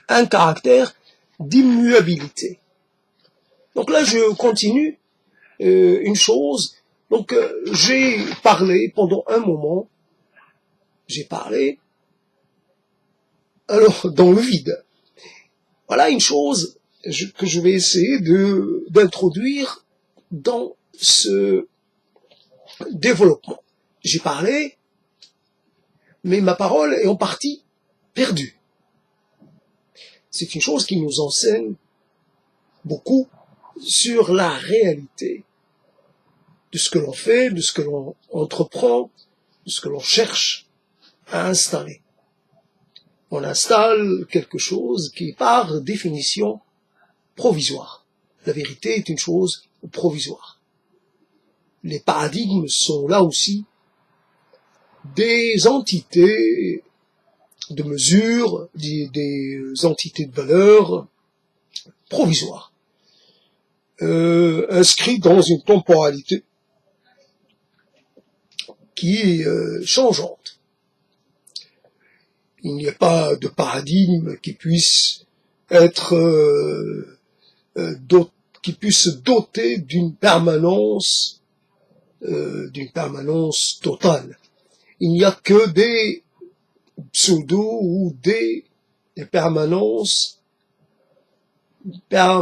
un caractère d'immuabilité. Donc là, je continue une chose. Donc, j'ai parlé pendant un moment, alors, dans le vide. Voilà une chose que je vais essayer d'introduire dans ce développement. J'ai parlé, mais ma parole est en partie perdue. C'est une chose qui nous enseigne beaucoup sur la réalité de ce que l'on fait, de ce que l'on entreprend, de ce que l'on cherche à installer. On installe quelque chose qui est par définition provisoire. La vérité est une chose provisoire. Les paradigmes sont là aussi des entités de mesure, des entités de valeur provisoires, inscrites dans une temporalité qui est changeante. Il n'y a pas de paradigme qui puisse être qui puisse se doter d'une permanence totale. Il n'y a que des pseudo ou des permanences à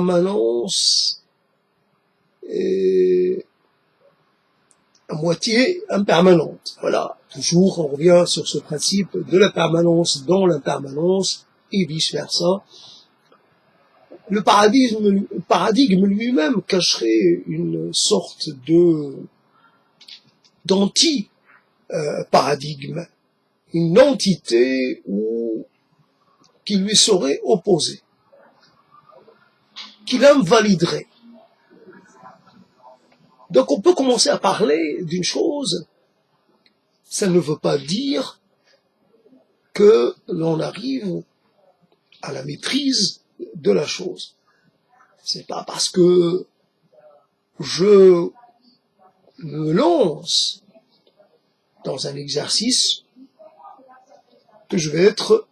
moitié impermanente. Voilà. Toujours, on revient sur ce principe de la permanence dans l'impermanence et vice-versa. Le paradigme lui-même cacherait une sorte d'anti-paradigme, une entité qui lui serait opposée, qui l'invaliderait. Donc on peut commencer à parler d'une chose, ça ne veut pas dire que l'on arrive à la maîtrise de la chose. C'est pas parce que je me lance dans un exercice que je vais être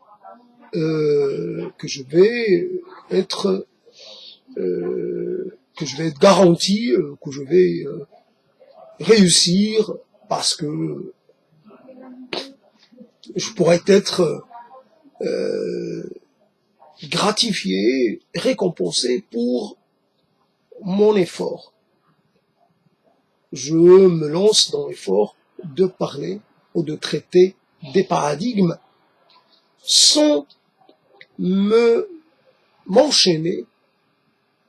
garanti, que je vais réussir, parce que je pourrais être gratifié, récompensé pour mon effort. Je me lance dans l'effort de parler ou de traiter des paradigmes sans m'enchaîner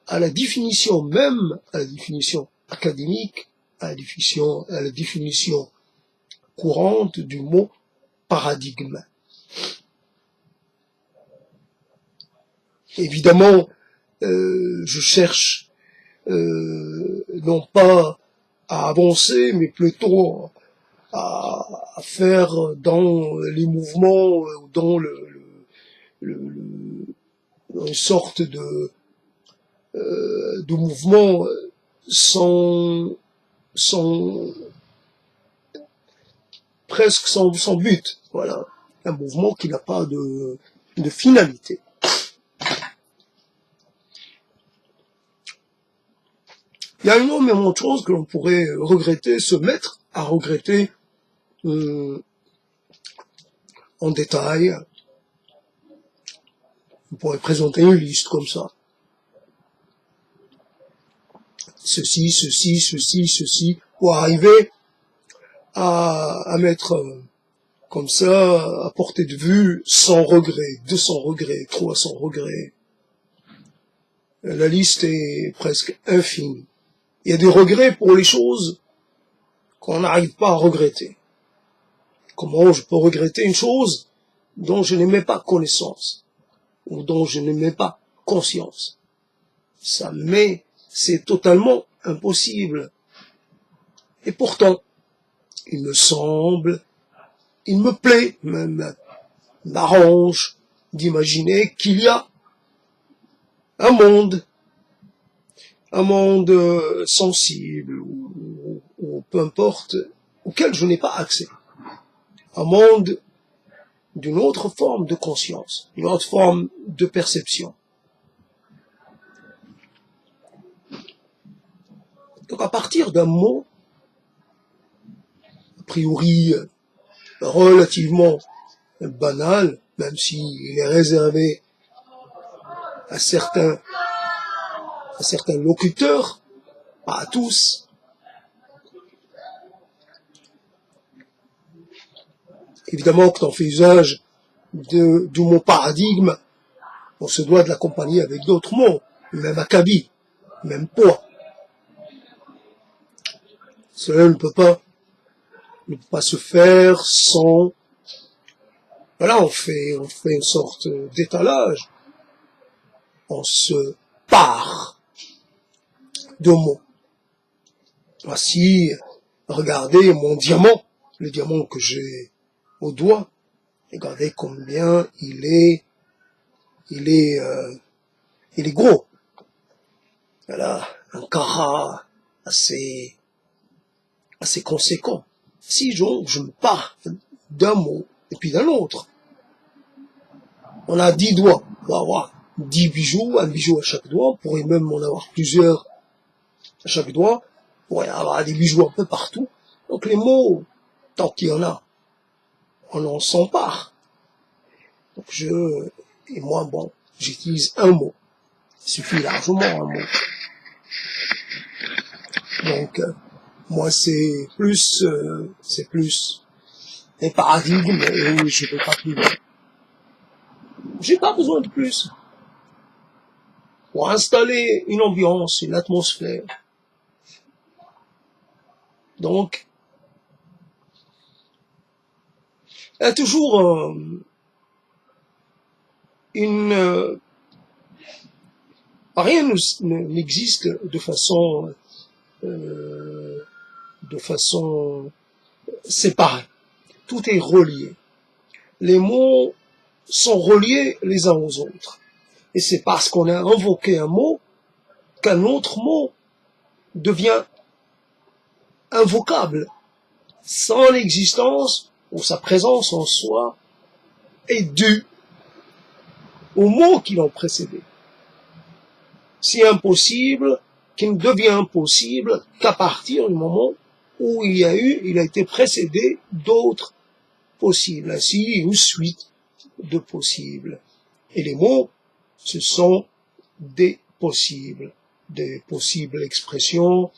à la définition même, à la définition académique, à la définition courante du mot paradigme. Évidemment, je cherche non pas à avancer, mais plutôt à faire dans les mouvements, dans une sorte de mouvement presque sans but. Voilà, un mouvement qui n'a pas de finalité. Il y a énormément de choses que l'on pourrait regretter, se mettre à regretter en détail. On pourrait présenter une liste comme ça. Ceci, pour arriver à mettre comme ça, à portée de vue, 100 regrets, 200 regrets, 300 regrets. La liste est presque infinie. Il y a des regrets pour les choses qu'on n'arrive pas à regretter. Comment je peux regretter une chose dont je n'ai pas connaissance, ou dont je n'ai pas conscience? C'est totalement impossible. Et pourtant, il me plaît, même m'arrange d'imaginer qu'il y a un monde sensible, ou peu importe, auquel je n'ai pas accès. Un monde d'une autre forme de conscience, d'une autre forme de perception. Donc à partir d'un mot, a priori relativement banal, même s'il est réservé à certains locuteurs, pas à tous, évidemment que l'on fait usage du mot paradigme, on se doit de l'accompagner avec d'autres mots, même acabit, même poids. Cela ne peut pas se faire sans... Voilà, on fait une sorte d'étalage. On se pare de mots. Voici, regardez mon diamant, le diamant que j'ai au doigt. Regardez combien il est gros. Voilà, un carat assez conséquent. Si je me pars d'un mot et puis d'un autre, on a 10 doigts, on va avoir 10 bijoux, un bijou à chaque doigt, on pourrait même en avoir plusieurs à chaque doigt, on pourrait avoir des bijoux un peu partout. Donc les mots, tant qu'il y en a, on en s'empare. Donc moi, j'utilise un mot. Il suffit largement un mot. Donc, moi, c'est plus un paradigme et je ne vais pas plus loin. J'ai pas besoin de plus. Pour installer une ambiance, une atmosphère. Donc, il y a toujours rien n'existe de façon séparée. Tout est relié. Les mots sont reliés les uns aux autres. Et c'est parce qu'on a invoqué un mot qu'un autre mot devient invocable. Sans l'existence ou sa présence en soi est due aux mots qui l'ont précédé. Si impossible, qui ne devient impossible qu'à partir du moment où il a été précédé d'autres possibles. Ainsi, une suite de possibles. Et les mots, ce sont des possibles expressions,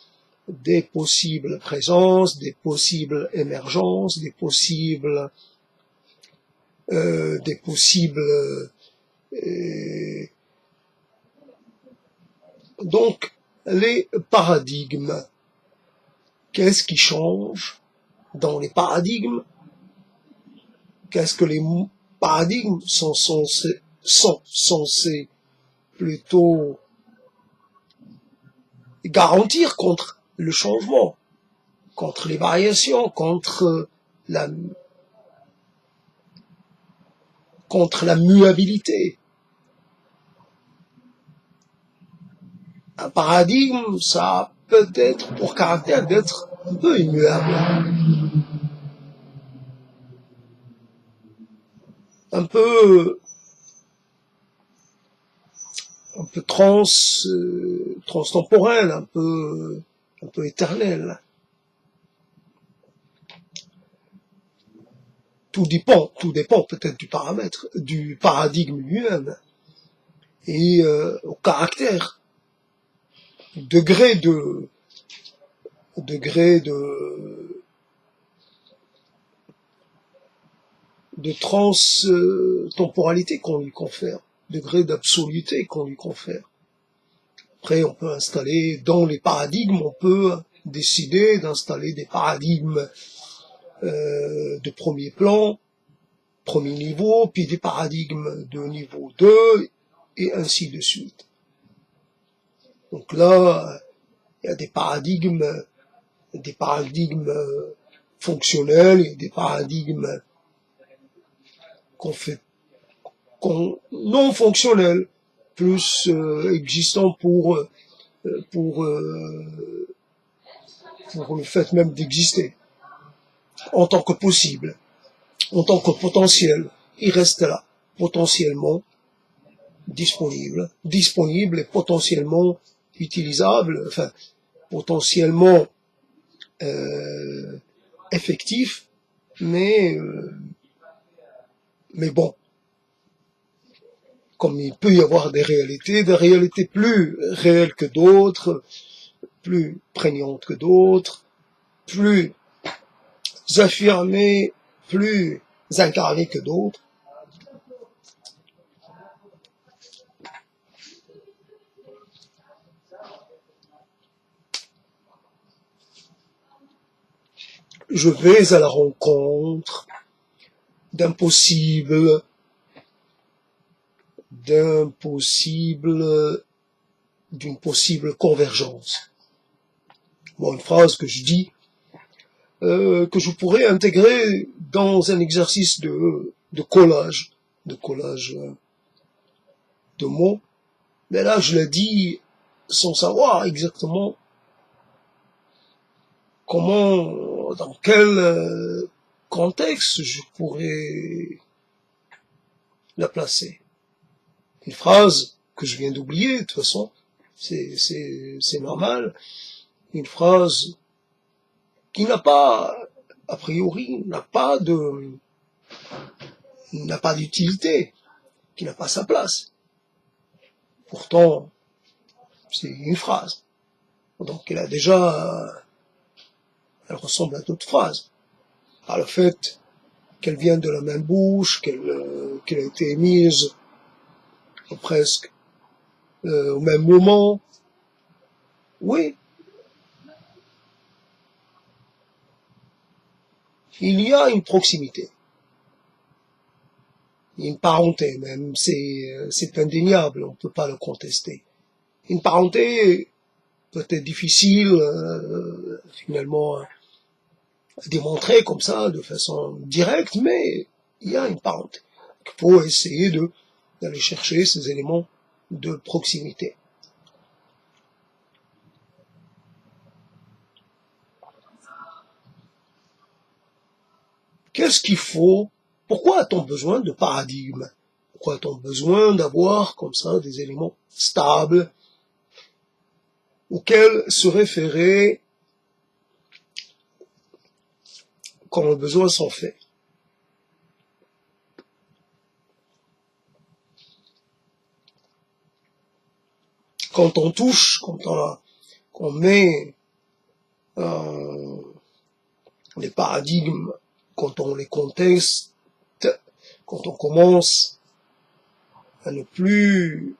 des possibles présences, des possibles émergences, des possibles donc les paradigmes. Qu'est-ce qui change dans les paradigmes? Qu'est-ce que les paradigmes sont censés plutôt garantir contre le changement, contre les variations, contre la muabilité. Un paradigme, ça a peut-être pour caractère d'être un peu immuable, un peu transtemporel, un peu éternel. Tout dépend peut-être du paradigme lui-même et au caractère, degré de trans-temporalité qu'on lui confère, degré d'absoluté qu'on lui confère. Après, on peut installer, dans les paradigmes, on peut décider d'installer des paradigmes de premier plan, premier niveau, puis des paradigmes de niveau 2, et ainsi de suite. Donc là, il y a des paradigmes fonctionnels, et des paradigmes non fonctionnels, plus existants pour le fait même d'exister, en tant que possible, en tant que potentiel, il reste là, potentiellement disponible et potentiellement utilisable, enfin, potentiellement effectif, mais bon, comme il peut y avoir des réalités plus réelles que d'autres, plus prégnantes que d'autres, plus affirmées, plus incarnées que d'autres. Je vais à la rencontre d'une possible convergence. Bon, une phrase que je dis, que je pourrais intégrer dans un exercice de collage de mots, mais là je l'ai dit sans savoir exactement comment, dans quel contexte je pourrais la placer. Une phrase que je viens d'oublier, de toute façon, c'est normal, une phrase qui n'a pas, a priori, n'a pas d'utilité, qui n'a pas sa place. Pourtant, c'est une phrase. Donc elle ressemble à d'autres phrases. Par le fait qu'elle vient de la même bouche, qu'elle a été émise presque au même moment. Oui, il y a une proximité, une parenté même, c'est indéniable, on ne peut pas le contester. Une parenté peut-être difficile finalement à démontrer comme ça de façon directe, mais il y a une parenté. Il faut essayer d'aller chercher ces éléments de proximité. Qu'est-ce qu'il faut? Pourquoi a-t-on besoin de paradigme? Pourquoi a-t-on besoin d'avoir comme ça des éléments stables auxquels se référer quand le besoin s'en fait? Quand on touche, quand on met les paradigmes, quand on les conteste, quand on commence à ne plus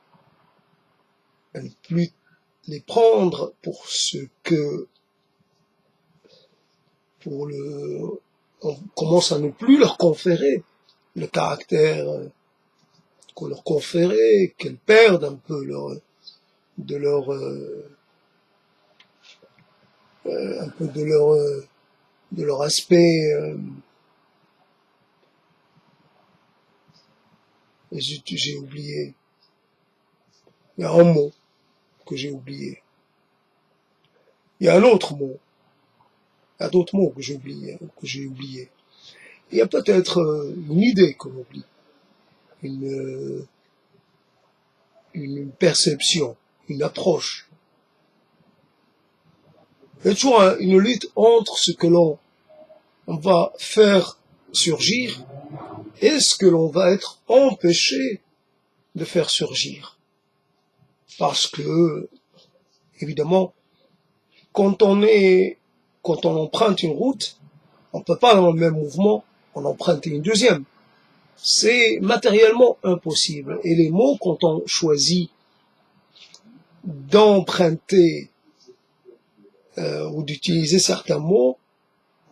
les prendre pour on commence à ne plus leur conférer le caractère qu'on leur conférait, qu'elles perdent un peu de leur aspect. J'ai oublié. Il y a un mot que j'ai oublié. Il y a un autre mot. Il y a d'autres mots que j'ai oubliés. Il y a peut-être une idée qu'on oublie, une perception, une approche. Il y a toujours une lutte entre ce que l'on va faire surgir et ce que l'on va être empêché de faire surgir. Parce que, évidemment, quand on emprunte une route, on ne peut pas dans le même mouvement en emprunter une deuxième. C'est matériellement impossible. Et les mots, quand on choisit d'emprunter ou d'utiliser certains mots,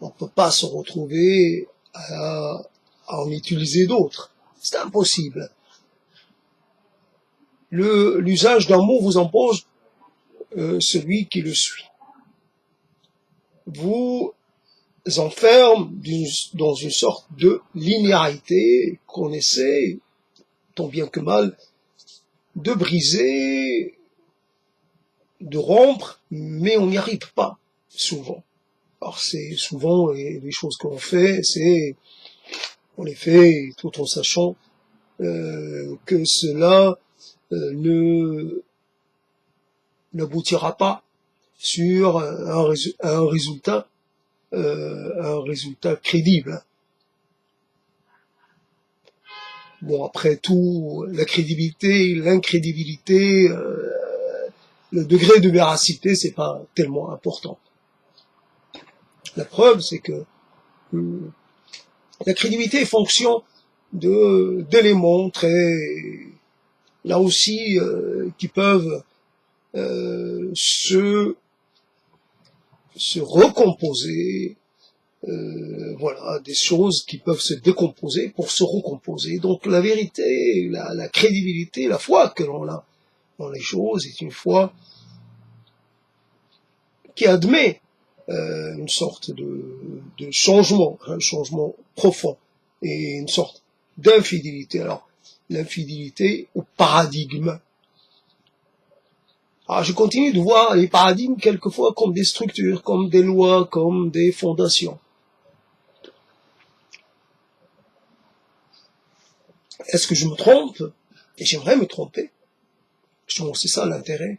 on ne peut pas se retrouver à en utiliser d'autres. C'est impossible. L'usage d'un mot vous impose celui qui le suit. Vous enferme dans une sorte de linéarité qu'on essaie, tant bien que mal, de briser, de rompre, mais on n'y arrive pas, souvent. Alors c'est souvent les choses qu'on fait, c'est On les fait tout en sachant que cela n'aboutira pas sur un résultat crédible. Bon, après tout, la crédibilité, l'incrédibilité, le degré de véracité, c'est pas tellement important. La preuve, c'est que la crédibilité est fonction d'éléments très, là aussi, qui peuvent se recomposer, voilà, des choses qui peuvent se décomposer pour se recomposer. Donc la vérité, la crédibilité, la foi que l'on a dans les choses est une foi qui admet une sorte de changement, un changement profond et une sorte d'infidélité. Alors, l'infidélité au paradigme. Alors, je continue de voir les paradigmes quelquefois comme des structures, comme des lois, comme des fondations. Est-ce que je me trompe? Et j'aimerais me tromper. Justement, c'est ça l'intérêt.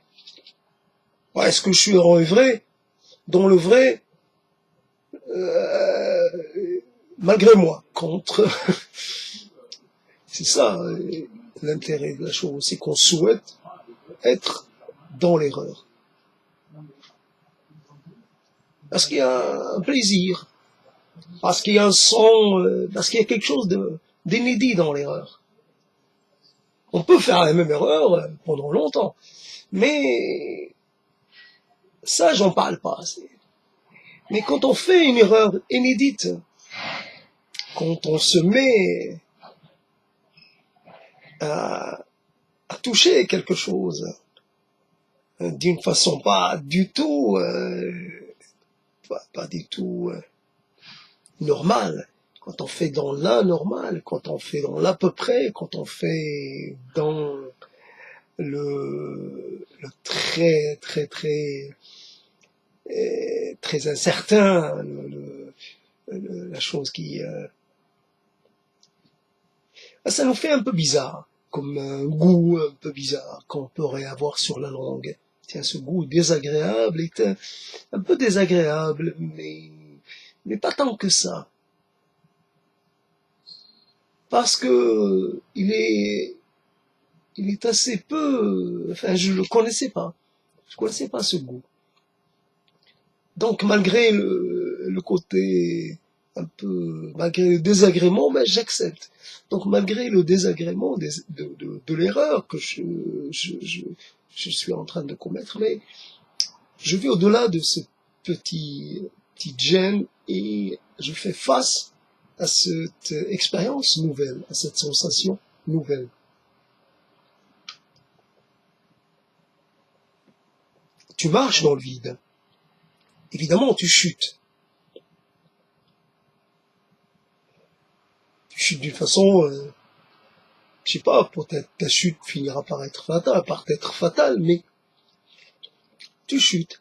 Est-ce que je suis dans le vrai? Dans le vrai, malgré moi, contre. C'est ça l'intérêt de la chose, c'est qu'on souhaite être dans l'erreur. Parce qu'il y a un plaisir, parce qu'il y a un son, parce qu'il y a quelque chose d'inédit dans l'erreur. On peut faire la même erreur pendant longtemps, mais ça, j'en parle pas assez. Mais quand on fait une erreur inédite, quand on se met à toucher quelque chose d'une façon pas du tout normale, quand on fait dans l'anormal, quand on fait dans l'à peu près, quand on fait dans le très très très très incertain, la chose qui ça nous fait un peu bizarre, comme un goût un peu bizarre qu'on pourrait avoir sur la langue. Tiens, ce goût désagréable est un peu désagréable, mais pas tant que ça. Parce que il est assez peu, enfin, je le connaissais pas. Je connaissais pas ce goût. Donc, malgré le côté malgré le désagrément, ben, j'accepte. Donc, malgré le désagrément de l'erreur que je suis en train de commettre, mais je vais au-delà de ce petit gêne et je fais face à cette expérience nouvelle, à cette sensation nouvelle. Tu marches dans le vide. Évidemment, tu chutes. Tu chutes d'une façon, je sais pas, peut-être ta chute finira par être fatale, mais tu chutes.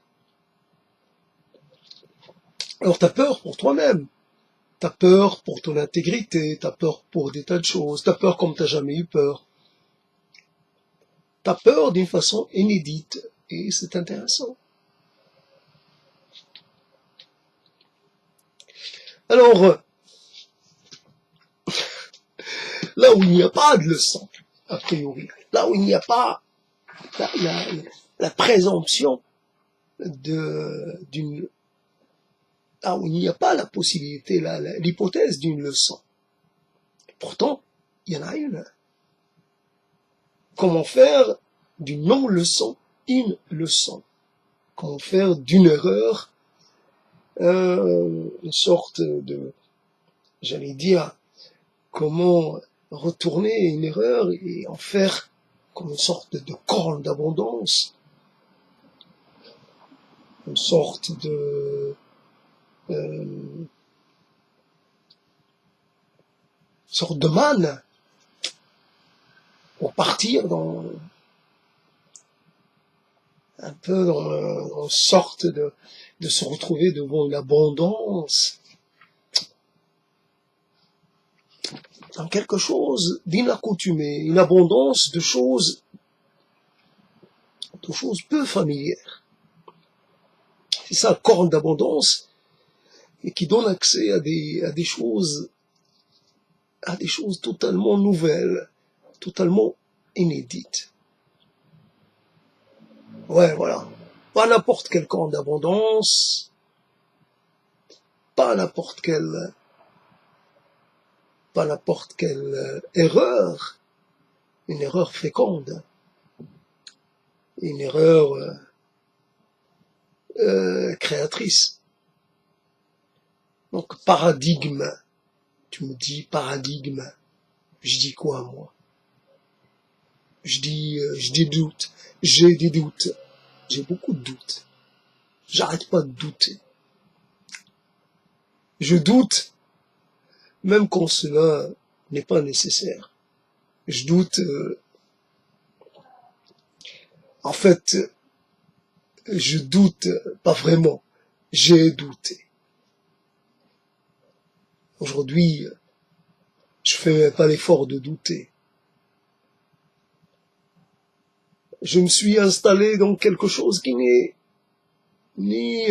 Alors t'as peur pour toi-même. T'as peur pour ton intégrité, t'as peur pour des tas de choses, t'as peur comme t'as jamais eu peur. T'as peur d'une façon inédite, et c'est intéressant. Alors, là où il n'y a pas de leçon, a priori, là où il n'y a pas la présomption d'une, là où il n'y a pas la possibilité, l'hypothèse d'une leçon. Pourtant, il y en a une. Comment faire d'une non-leçon une leçon? Comment faire d'une erreur une sorte de, j'allais dire, comment retourner une erreur et en faire comme une sorte de corne d'abondance, une sorte de manne pour partir dans un peu dans une sorte de se retrouver devant une abondance. dans quelque chose d'inaccoutumé, une abondance de choses peu familières. C'est ça, le corne d'abondance, et qui donne accès à des choses totalement nouvelles, totalement inédites. Ouais, voilà. Pas n'importe quel corne d'abondance, pas n'importe quelle erreur, une erreur féconde, une erreur créatrice. Donc paradigme, tu me dis paradigme, je dis quoi moi? Je dis doute, j'ai des doutes, j'ai beaucoup de doutes, j'arrête pas de douter. Je doute même quand cela n'est pas nécessaire. Je doute, en fait, je doute pas vraiment, j'ai douté. Aujourd'hui, je fais pas l'effort de douter. Je me suis installé dans quelque chose qui n'est ni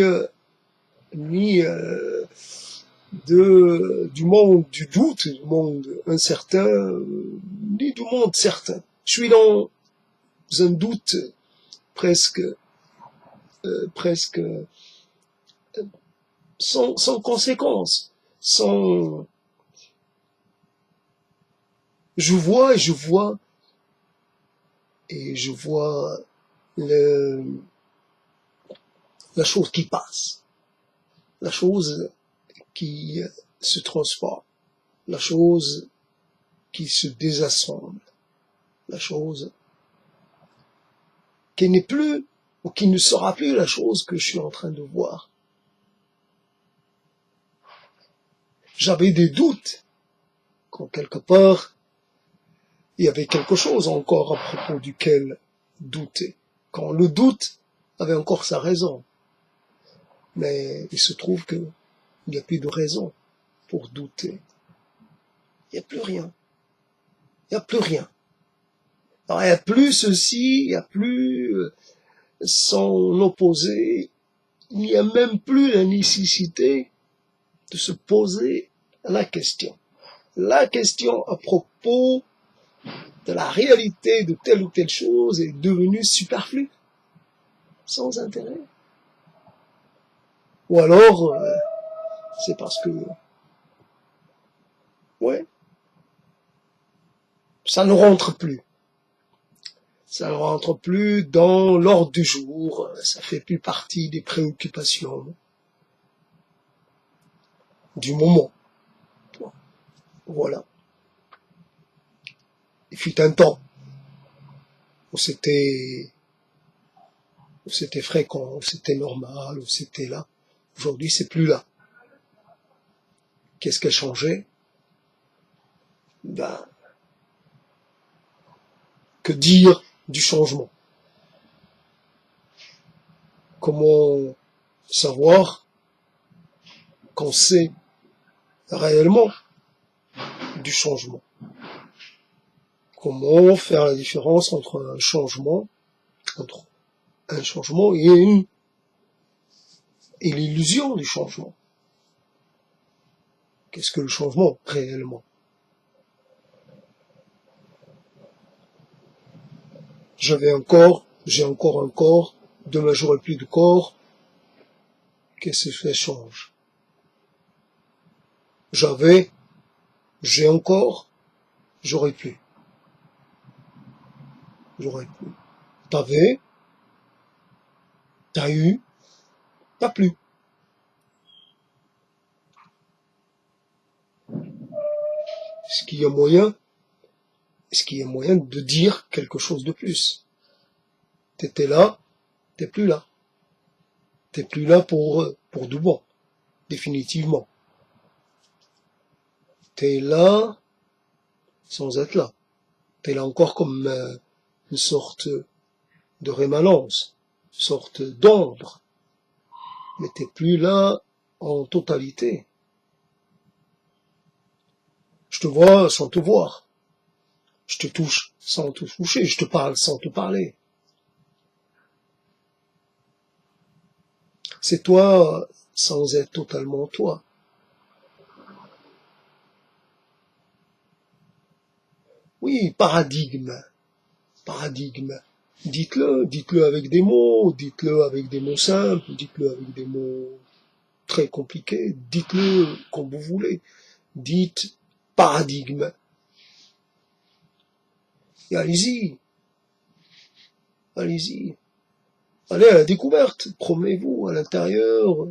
du monde du doute, du monde incertain, ni du monde certain. Je suis dans un doute presque sans conséquence, sans, je vois la chose qui passe, la chose qui se transforme, la chose qui se désassemble, la chose qui n'est plus ou qui ne sera plus la chose que je suis en train de voir. J'avais des doutes quand quelque part il y avait quelque chose encore à propos duquel douter, quand le doute avait encore sa raison. Mais il se trouve que il n'y a plus de raison pour douter. Il n'y a plus rien. Il n'y a plus rien. Alors, il n'y a plus ceci, il n'y a plus son opposé, il n'y a même plus la nécessité de se poser la question. La question à propos de la réalité de telle ou telle chose est devenue superflue, sans intérêt. Ou alors, c'est parce que, ouais, ça ne rentre plus. Ça ne rentre plus dans l'ordre du jour, ça fait plus partie des préoccupations du moment. Voilà. Il fut un temps où c'était fréquent, où c'était normal, où c'était là. Aujourd'hui, c'est plus là. Qu'est-ce qui a changé? Ben, que dire du changement? Comment savoir qu'on sait réellement du changement? Comment faire la différence entre un changement et l'illusion du changement? Qu'est-ce que le changement réellement? J'ai encore un corps, demain j'aurai plus de corps. Qu'est-ce que ça change? J'ai encore, j'aurai plus. T'avais, t'as eu, t'as plus. Est-ce qu'il y a moyen de dire quelque chose de plus? T'étais là, t'es plus là. T'es plus là pour de bon, définitivement. T'es là sans être là. T'es là encore comme une sorte de rémanence, une sorte d'ombre. Mais t'es plus là en totalité. Je te vois sans te voir. Je te touche sans te toucher. Je te parle sans te parler. C'est toi sans être totalement toi. Oui, paradigme. Paradigme. Dites-le avec des mots, dites-le avec des mots simples, dites-le avec des mots très compliqués, dites-le comme vous voulez. Dites paradigme. Et allez-y, allez-y. Allez à la découverte, promenez-vous à l'intérieur,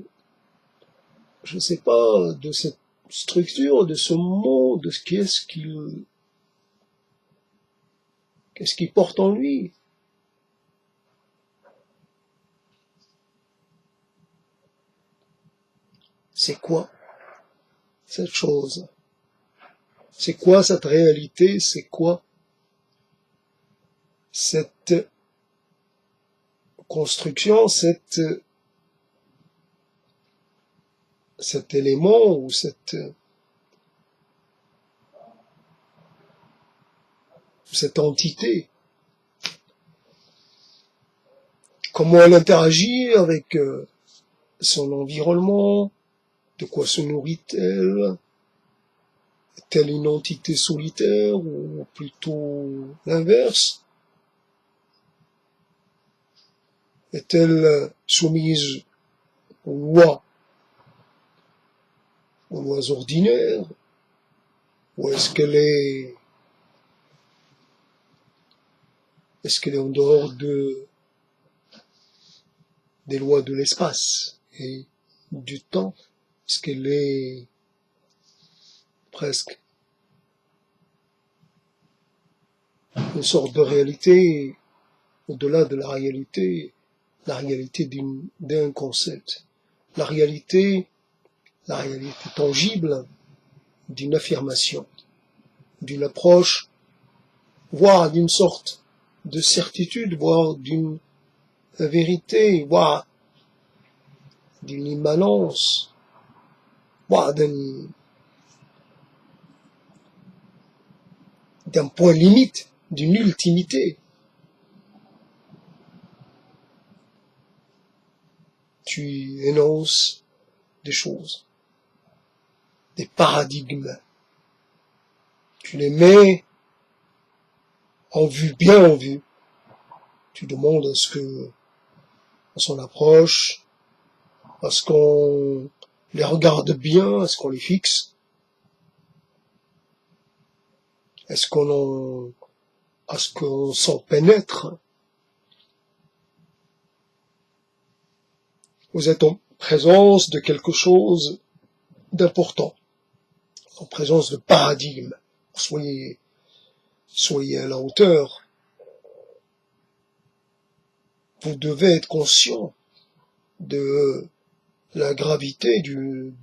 je ne sais pas, de cette structure, de ce mot, de qu'est-ce qu'il porte en lui. C'est quoi cette chose? C'est quoi cette réalité? C'est quoi cette construction, cet élément ou cette entité? Comment elle interagit avec son environnement? De quoi se nourrit-elle? Est-elle une entité solitaire ou plutôt l'inverse? Est-elle soumise aux lois ordinaires? Ou est-ce qu'elle est en dehors des lois de l'espace et du temps? Est-ce qu'elle est presque une sorte de réalité au-delà de la réalité d'un concept, la réalité tangible d'une affirmation, d'une approche, voire d'une sorte de certitude, voire d'une vérité, voire d'une immanence, voire d'un point limite, d'une ultimité. Tu énonces des choses, des paradigmes. Tu les mets bien en vue. Tu demandes à son approche, à ce qu'on les regarde bien, à ce qu'on les fixe, à ce qu'on s'en pénètre. Vous êtes en présence de quelque chose d'important, en présence de paradigme. Soyez à la hauteur. Vous devez être conscient de la gravité du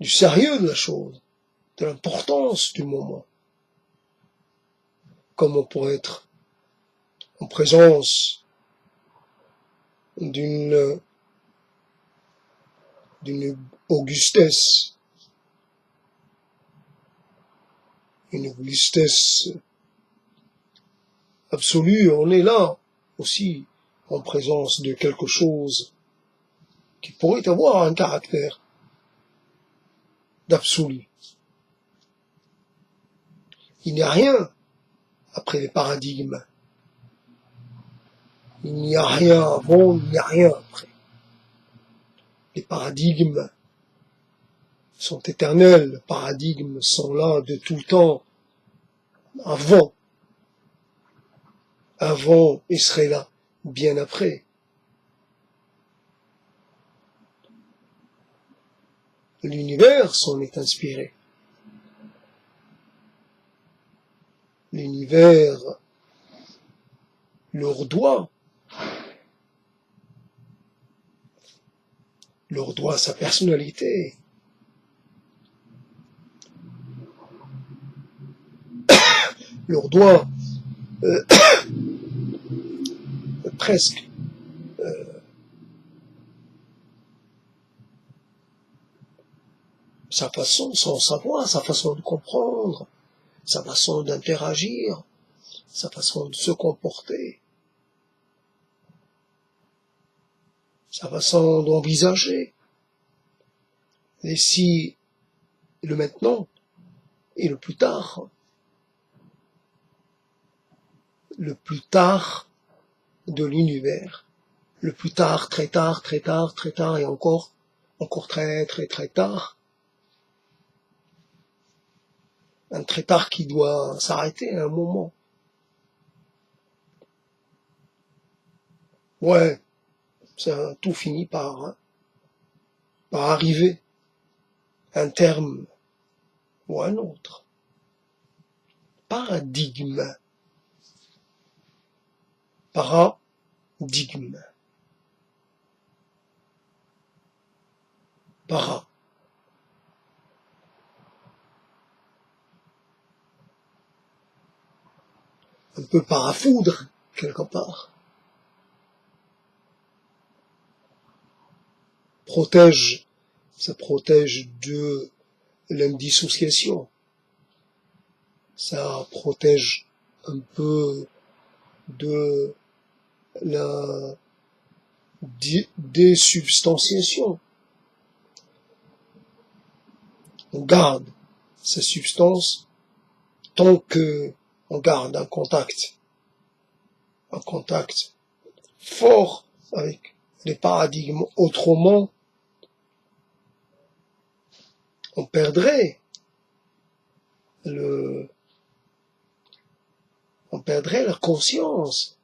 sérieux de la chose, de l'importance du moment. Comme on pourrait être en présence d'une augustesse, une augustesse absolue. On est là aussi en présence de quelque chose qui pourrait avoir un caractère d'absolu. Il n'y a rien après les paradigmes. Il n'y a rien avant, il n'y a rien après. Les paradigmes sont éternels, les paradigmes sont là de tout temps. Avant, il serait là bien après. L'univers s'en est inspiré. L'univers leur doit sa personnalité. Leur doit presque sa façon, son savoir, sa façon de comprendre, sa façon d'interagir, sa façon de se comporter, sa façon d'envisager les si, le maintenant et le plus tard de l'univers, le plus tard, très tard, très tard, très tard et encore très, très, très tard, un très tard qui doit s'arrêter à un moment. Ouais, ça tout finit par arriver à un terme ou à un autre. Paradigme. Paradigme. Para. Un peu parafoudre, quelque part. Protège, ça protège de l'indissociation. Ça protège un peu de la désubstantiation. On garde ces substances tant que on garde un contact fort avec les paradigmes. Autrement, on perdrait la conscience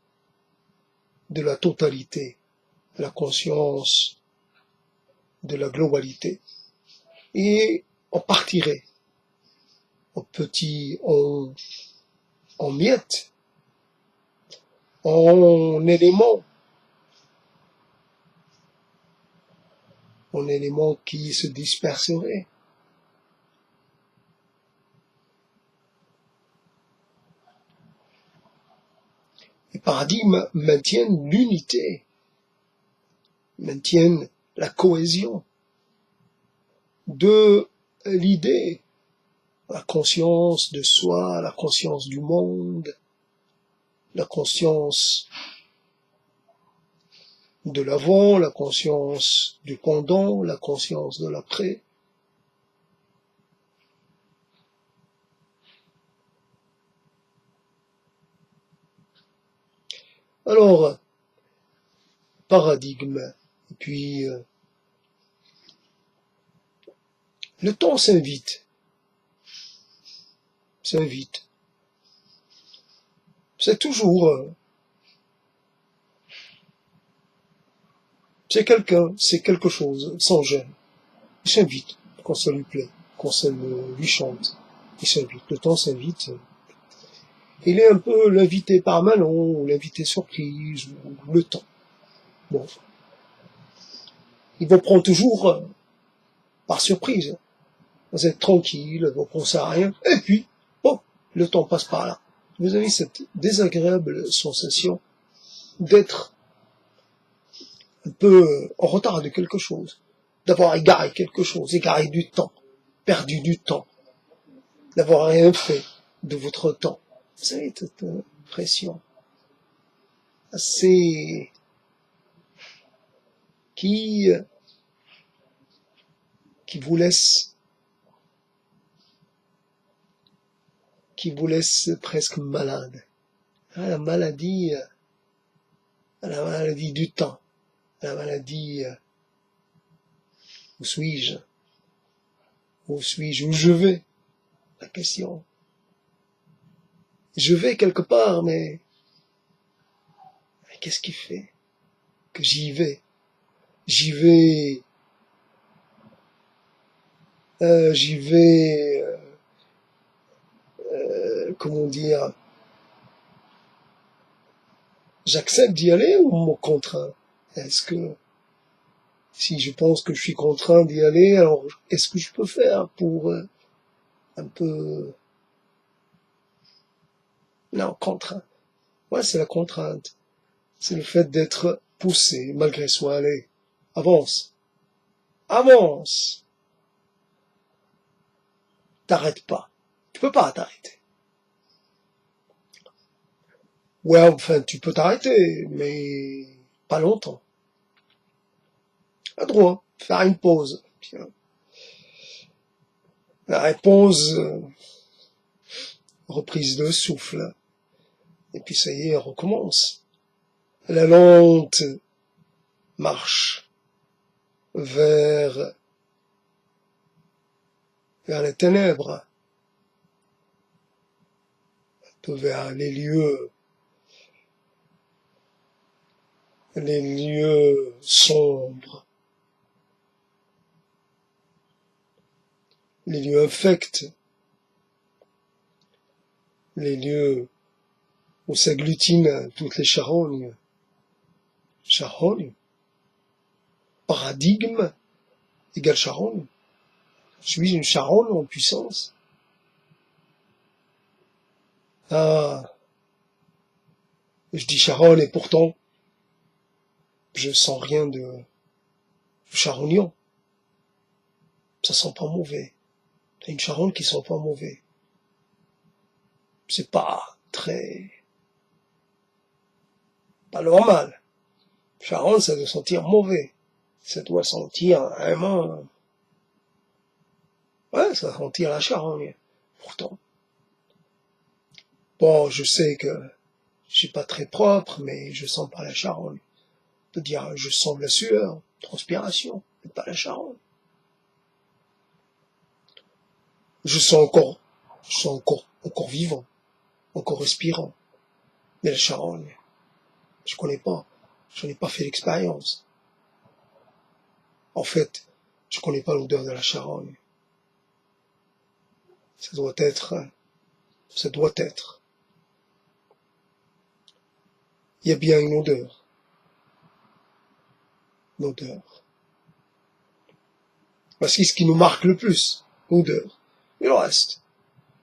de la totalité, la conscience de la globalité. Et on partirait en miettes, en éléments qui se disperseraient. Les paradigmes maintiennent l'unité, maintiennent la cohésion de l'idée, la conscience de soi, la conscience du monde, la conscience de l'avant, la conscience du pendant, la conscience de l'après. Alors, paradigme, et puis le temps s'invite. C'est toujours, c'est quelqu'un, c'est quelque chose, sans gêne. Il s'invite, quand ça lui plaît, quand ça lui chante. Il s'invite, le temps s'invite. Il est un peu l'invité permanent, ou l'invité surprise, ou le temps. Bon. Il vous prend toujours par surprise. Vous êtes tranquille, vous pensez à rien, et puis, oh, le temps passe par là. Vous avez cette désagréable sensation d'être un peu en retard de quelque chose, d'avoir égaré quelque chose, égaré du temps, perdu du temps, d'avoir rien fait de votre temps. Vous savez, cette impression assez qui vous laisse presque malade. La maladie du temps, la maladie où suis-je, où je vais, la question. Je vais quelque part, mais qu'est-ce qui fait que j'y vais? J'y vais, comment dire, j'accepte d'y aller ou on me contraint? Est-ce que, si je pense que je suis contraint d'y aller, alors qu'est-ce que je peux faire pour un peu... Non, contraint. Ouais, c'est la contrainte. C'est le fait d'être poussé, malgré soi. Allez, avance. Avance. t'arrêtes pas. Tu peux pas t'arrêter. Ouais, enfin, tu peux t'arrêter, mais pas longtemps. À droit, faire une pause. Tiens. La pause, reprise de souffle. Et puis ça y est, on recommence. La lente marche vers les ténèbres, un peu vers les lieux sombres, les lieux infects, les lieux où s'agglutinent toutes les charognes. Charogne, paradigme égale charogne. Je suis une charogne en puissance. Ah, je dis charogne et pourtant, je sens rien de charognant. Ça sent pas mauvais. C'est une charogne qui sent pas mauvais. C'est pas normal. Charogne, ça doit sentir mauvais. Ça doit sentir vraiment, ouais, ça doit sentir la charogne. Pourtant. Bon, je sais que je suis pas très propre, mais je sens pas la charogne. On peut dire, je sens de la sueur, transpiration, mais pas la charogne. Je sens encore vivant, encore respirant. Mais la charogne, je connais pas. J'en ai pas fait l'expérience. En fait, je connais pas l'odeur de la charogne. Ça doit être. Il y a bien une odeur. L'odeur. Parce que c'est ce qui nous marque le plus, l'odeur. Et le reste,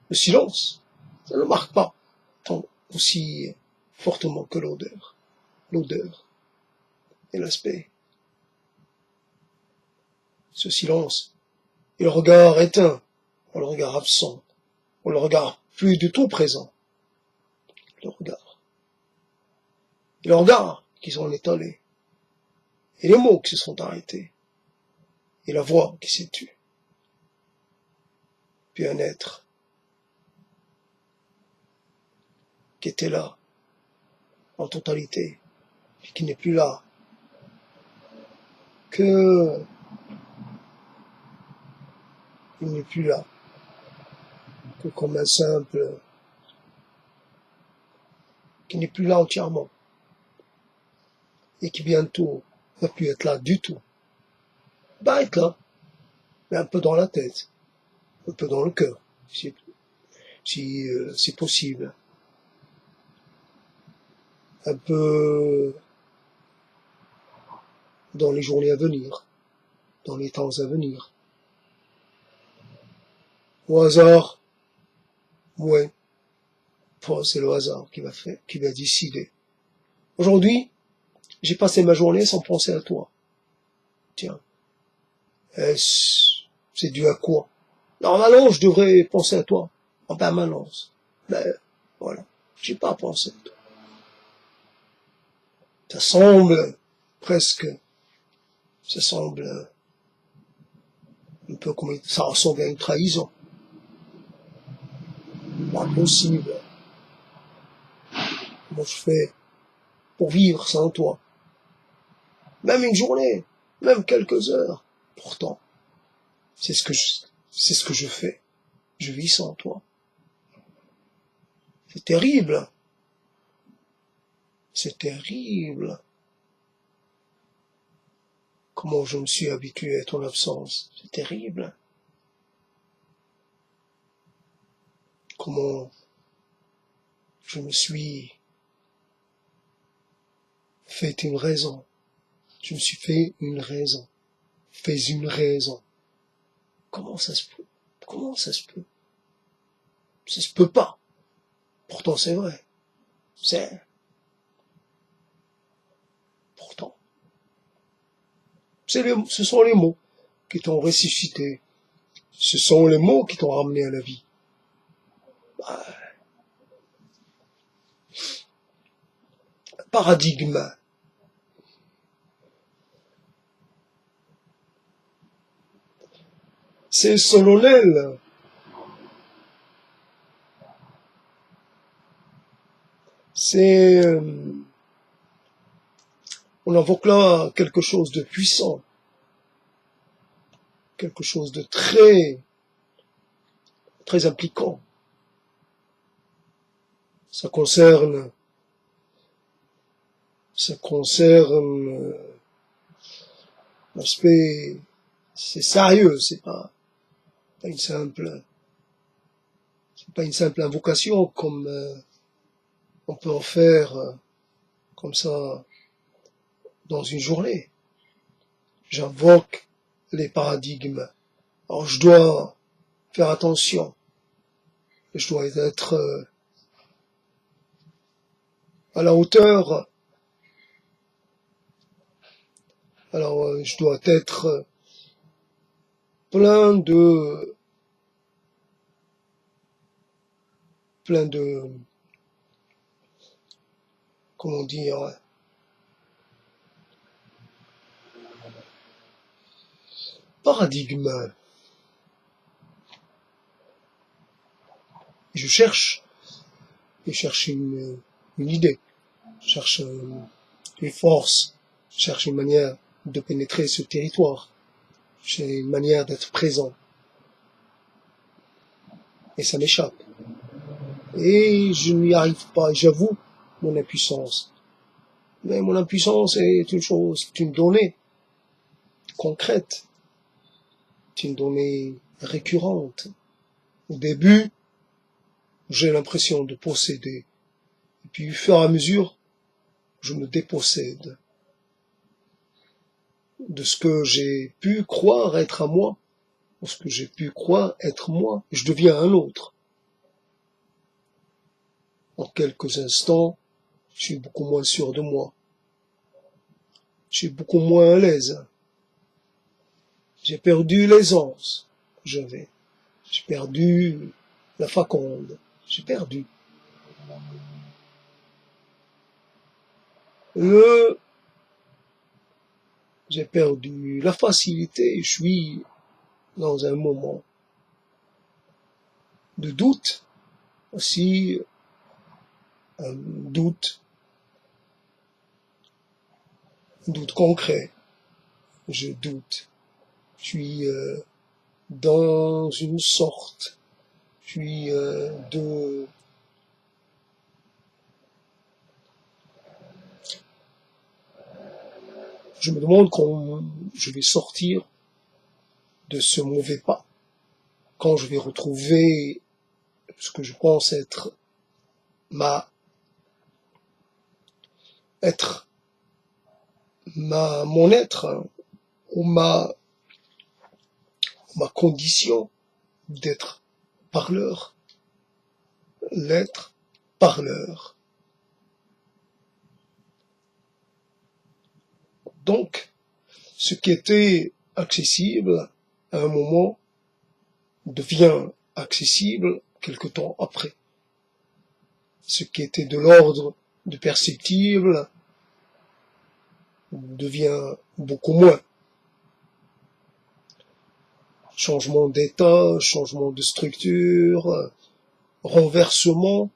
le silence, ça ne marque pas tant aussi fortement que l'odeur. L'odeur et l'aspect. Ce silence. Et le regard éteint, ou le regard absent, ou le regard plus du tout présent. Le regard. Et le regard qui sont étalés. Et les mots qui se sont arrêtés. Et la voix qui s'est tue. Puis un être qui était là, en totalité, et qui n'est plus là, il n'est plus là, que comme un simple, qui n'est plus là entièrement, et qui bientôt va plus être là du tout. Va être là, mais un peu dans la tête, un peu dans le cœur, si c'est possible. Un peu dans les journées à venir, dans les temps à venir. Au hasard, ouais, c'est le hasard qui va décider. Aujourd'hui, j'ai passé ma journée sans penser à toi. Tiens, c'est dû à quoi? Normalement, je devrais penser à toi en permanence. Mais voilà, j'ai pas pensé à toi. Ça semble un peu comme ça ressemble à une trahison. Pas possible. Comment je fais pour vivre sans toi? Même une journée, même quelques heures. Pourtant, c'est ce que je fais. Je vis sans toi. C'est terrible. C'est terrible. Comment je me suis habitué à ton absence. C'est terrible. Comment je me suis fait une raison. Je me suis fait une raison. Fais une raison. Comment ça se peut? Comment ça se peut? Ça se peut pas. Pourtant c'est vrai. Pourtant. Ce sont les mots qui t'ont ressuscité Ce sont les mots qui t'ont ramené à la vie. Bah, paradigme. C'est solennel. C'est... on invoque là quelque chose de puissant. Quelque chose de très, très impliquant. Ça concerne l'aspect, c'est sérieux, c'est pas une simple invocation comme on peut en faire comme ça dans une journée. J'invoque les paradigmes. Alors je dois faire attention. Je dois être à la hauteur. Alors je dois être plein de comment dire, paradigme. Je cherche une idée, je cherche une force, je cherche une manière de pénétrer ce territoire, j'ai une manière d'être présent. Et ça m'échappe. Et je n'y arrive pas, j'avoue mon impuissance. Mais mon impuissance est une chose, c'est une donnée concrète, c'est une donnée récurrente. Au début, j'ai l'impression de posséder. Et puis, au fur et à mesure, je me dépossède de ce que j'ai pu croire être à moi, de ce que j'ai pu croire être moi. Je deviens un autre. En quelques instants, je suis beaucoup moins sûr de moi. Je suis beaucoup moins à l'aise. J'ai perdu l'aisance que j'avais. J'ai perdu la faconde. J'ai perdu. J'ai perdu la facilité. Je suis dans un moment de doute. Aussi, un doute concret. Je doute. Je suis dans une sorte. Je suis je me demande quand je vais sortir de ce mauvais pas, quand je vais retrouver ce que je pense être mon être, ou ma condition d'être parleur, l'être parleur. Donc, ce qui était accessible à un moment devient accessible quelque temps après. Ce qui était de l'ordre de perceptible devient beaucoup moins. Changement d'état, changement de structure, renversement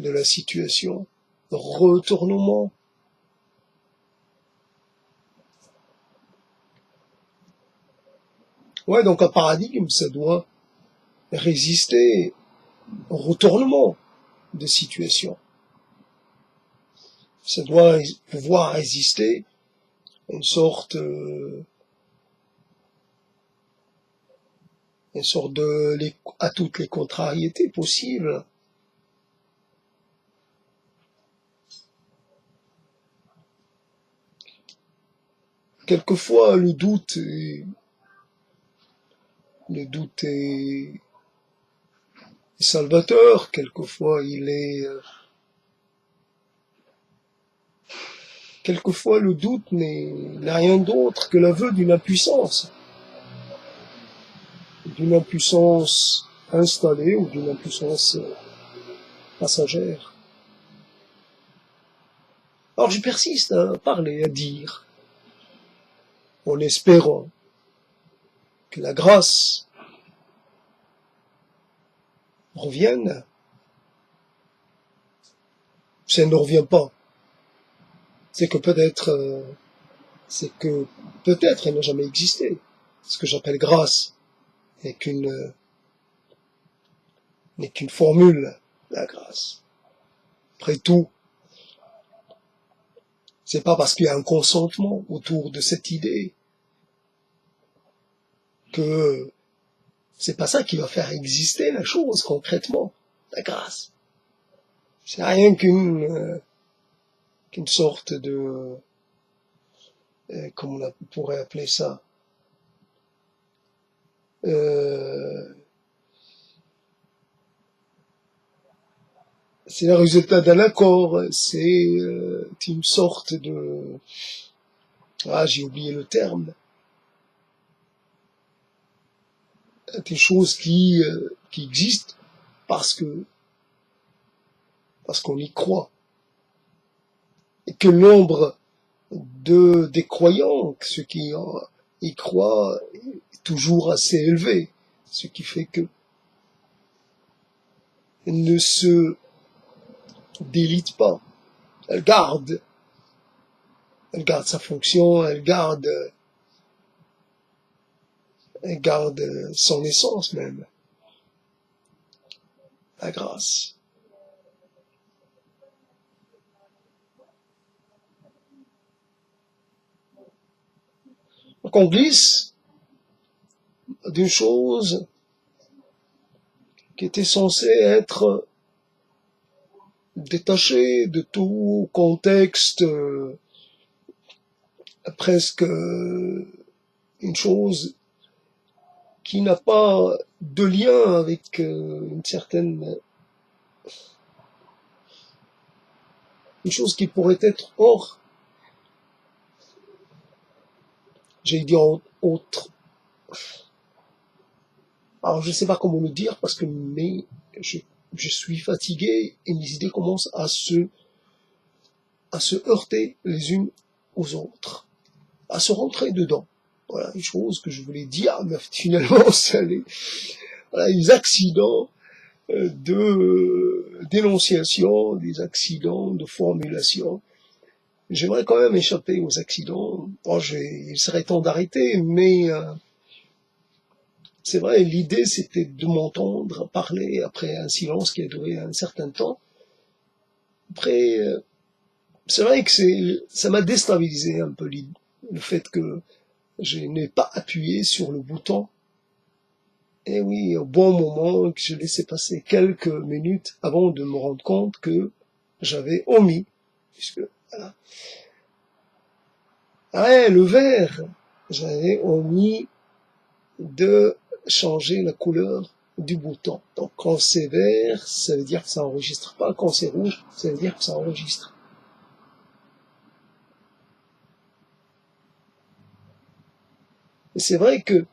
de la situation, retournement. Ouais, donc un paradigme, ça doit résister au retournement de situation. Ça doit pouvoir résister à une sorte à toutes les contrariétés possibles. Quelquefois, le doute est salvateur, quelquefois quelquefois le doute n'est rien d'autre que l'aveu d'une impuissance. d'une impuissance installée ou d'une impuissance passagère. Alors je persiste à parler, à dire, en espérant que la grâce revienne. Si elle ne revient pas, c'est que peut-être elle n'a jamais existé. Ce que j'appelle grâce n'est qu'une formule, la grâce. Après tout, c'est pas parce qu'il y a un consentement autour de cette idée que c'est pas ça qui va faire exister la chose concrètement, la grâce. C'est rien qu'une sorte de, comment on pourrait appeler ça, c'est le résultat d'un accord, c'est une sorte de, j'ai oublié le terme, des choses qui existent parce qu'on y croit. Et que l'ombre des croyants, ceux qui y croient, est toujours assez élevé. Ce qui fait que ne se délite pas. Elle garde sa fonction, elle garde son essence même. La grâce. Donc on glisse d'une chose qui était censée être détachée de tout contexte, presque une chose qui n'a pas de lien avec une chose qui pourrait être hors, j'ai dit autre. Alors je sais pas comment le dire parce que je suis fatigué et mes idées commencent à se heurter les unes aux autres, à se rentrer dedans. Voilà, une chose que je voulais dire, mais finalement, ça allait. Voilà, les accidents de dénonciation, des accidents de formulation. J'aimerais quand même échapper aux accidents. Bon, il serait temps d'arrêter, mais c'est vrai, l'idée c'était de m'entendre parler après un silence qui a duré un certain temps. Après, c'est vrai que ça m'a déstabilisé un peu le fait que je n'ai pas appuyé sur le bouton. Et oui, au bon moment, que je laissais passer quelques minutes avant de me rendre compte que j'avais omis, puisque, voilà. Ouais, le vert, j'avais omis de changer la couleur du bouton. Donc quand c'est vert, ça veut dire que ça enregistre pas. Quand c'est rouge, ça veut dire que ça enregistre. Et c'est vrai que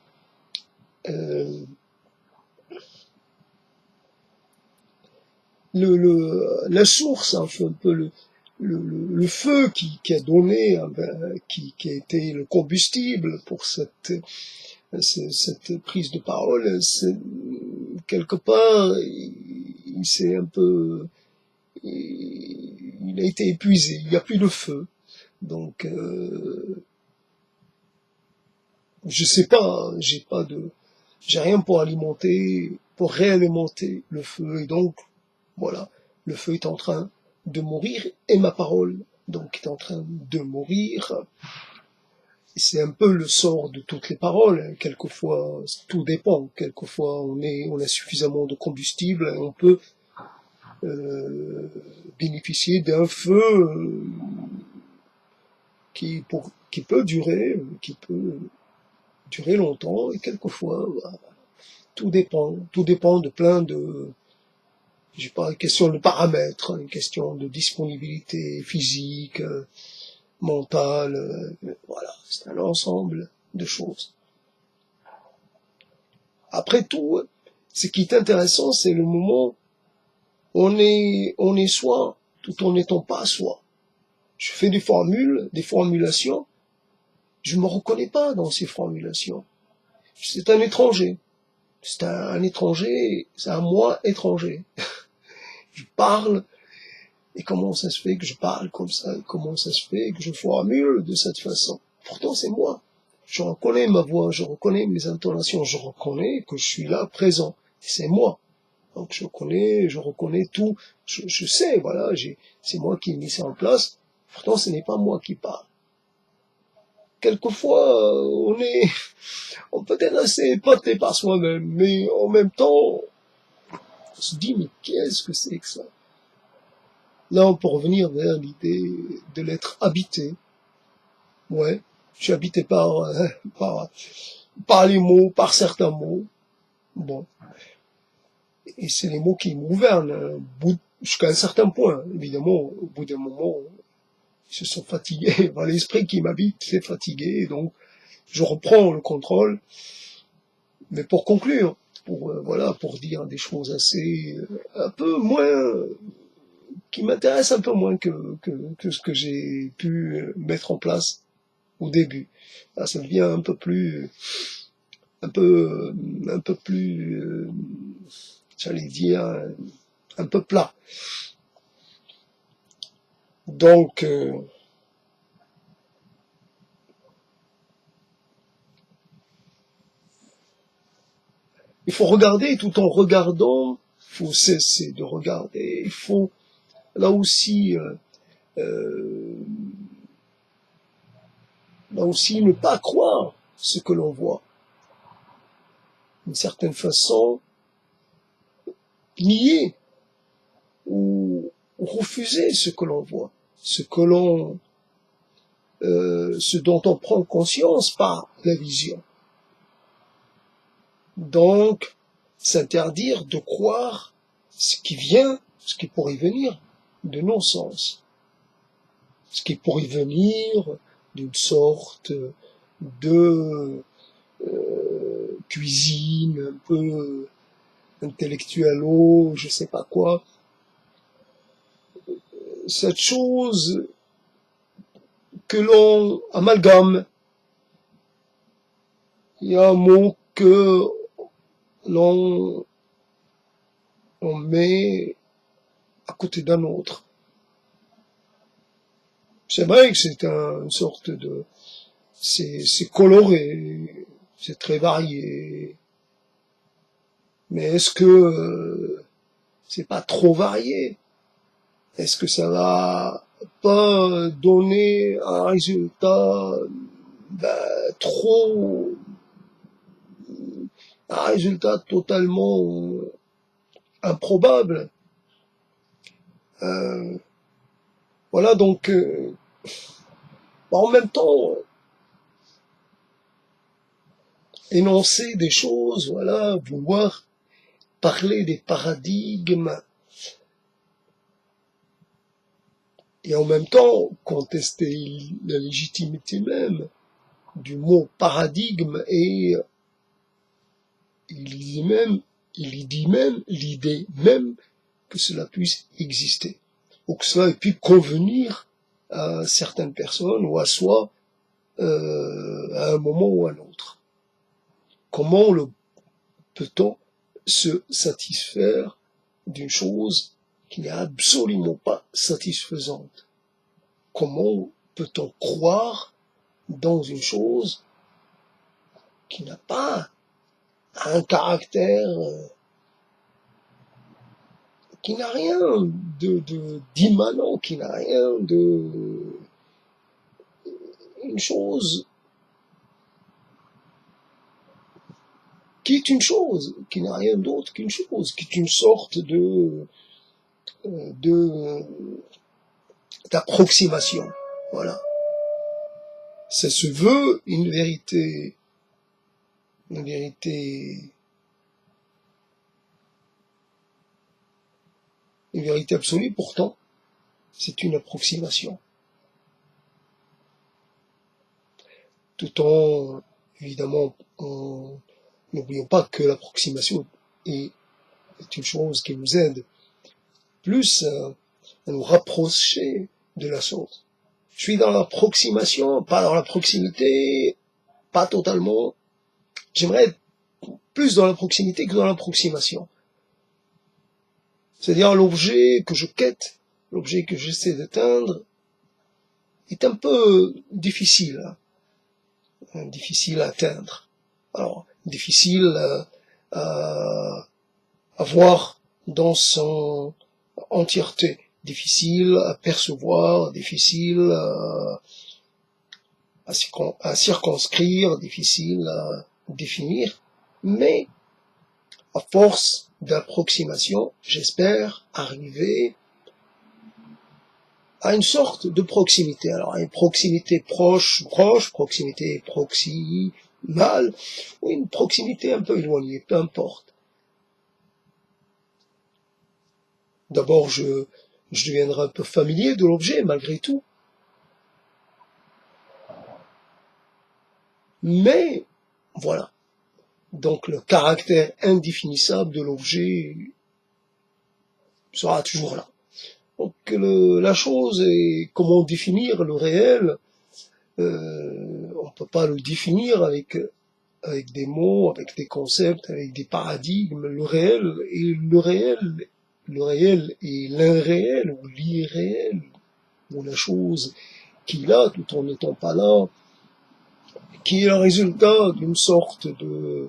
la source, un peu le feu qui a donné, qui a été le combustible pour cette prise de parole, quelque part, il s'est un peu, il a été épuisé, il n'y a plus de feu. Donc, je sais pas, j'ai rien pour réalimenter le feu, et donc, voilà, le feu est en train de mourir, et ma parole, donc, est en train de mourir. Et c'est un peu le sort de toutes les paroles. Quelquefois, tout dépend. Quelquefois, on a suffisamment de combustible, et on peut bénéficier d'un feu qui peut durer longtemps, et quelquefois, voilà, tout dépend de plein de, j'ai pas, une question de paramètres, une question de disponibilité physique, mentale, voilà, c'est un ensemble de choses. Après tout, ce qui est intéressant, c'est le moment où on est soi, tout en n'étant pas soi. Je fais des formulations, je me reconnais pas dans ces formulations. C'est un étranger. C'est un étranger, c'est un moi étranger. Je parle, et comment ça se fait que je parle comme ça? Comment ça se fait que je formule de cette façon? Pourtant, c'est moi. Je reconnais ma voix, je reconnais mes intonations, je reconnais que je suis là, présent. C'est moi. Donc je reconnais tout. Je sais, voilà, c'est moi qui ai mis ça en place. Pourtant, ce n'est pas moi qui parle. Quelquefois, on peut être assez épaté par soi-même, mais en même temps, on se dit, mais qu'est-ce que c'est que ça? Là, on peut revenir vers l'idée de l'être habité. Ouais, je suis habité par les mots, par certains mots. Bon. Et c'est les mots qui me gouvernent, jusqu'à un certain point. Évidemment, au bout d'un moment, ils se sont fatigués. Enfin, l'esprit qui m'habite s'est fatigué, donc je reprends le contrôle. Mais pour conclure, pour dire des choses assez, un peu moins, qui m'intéressent un peu moins que ce que j'ai pu mettre en place au début. Là, ça devient un peu plus, j'allais dire, un peu plat. Donc, il faut regarder tout en regardant, il faut cesser de regarder, il faut là aussi ne pas croire ce que l'on voit. D'une certaine façon, nier ou refuser ce que l'on voit, ce dont on prend conscience par la vision. Donc, s'interdire de croire ce qui pourrait venir de nos sens, ce qui pourrait venir d'une sorte de cuisine un peu intellectuello, je sais pas quoi. Cette chose que l'on amalgame. Il y a un mot que l'on met à côté d'un autre. C'est vrai que c'est une sorte de... C'est coloré, c'est très varié. Mais est-ce que c'est pas trop varié? Est-ce que ça va pas donner un résultat un résultat totalement improbable? Voilà, donc en même temps, énoncer des choses, voilà, vouloir parler des paradigmes, et en même temps contester la légitimité même du mot paradigme, et il dit même l'idée même que cela puisse exister, ou que cela puisse convenir à certaines personnes ou à soi à un moment ou à un autre. Comment peut-on se satisfaire d'une chose qui n'est absolument pas satisfaisante? Comment peut-on croire dans une chose qui n'a pas un caractère, qui n'a rien d'immanent, qui n'a rien une chose qui est une chose, qui n'a rien d'autre qu'une chose, qui est une sorte d'approximation. Voilà. Ça se veut une vérité absolue, pourtant, c'est une approximation. Tout en, évidemment, en N'oublions pas que l'approximation est une chose qui nous aide plus à nous rapprocher de la chose. Je suis dans l'approximation, pas dans la proximité, pas totalement. J'aimerais être plus dans la proximité que dans l'approximation. C'est-à-dire l'objet que je quête, l'objet que j'essaie d'atteindre, est un peu difficile, difficile à atteindre. Alors, difficile à voir dans son entièreté, difficile à percevoir, difficile à circonscrire, difficile à définir, mais à force d'approximation, j'espère arriver à une sorte de proximité. Alors, une proximité proche, proximité proximale, ou une proximité un peu éloignée, peu importe. D'abord, je deviendrai un peu familier de l'objet, malgré tout. Mais, voilà. Donc, le caractère indéfinissable de l'objet sera toujours là. Donc, la chose est comment définir le réel. On peut pas le définir avec des mots, avec des concepts, avec des paradigmes. Le réel est le réel. Le réel est l'irréel ou l'irréel, ou la chose qui est là tout en n'étant pas là, qui est le résultat d'une sorte de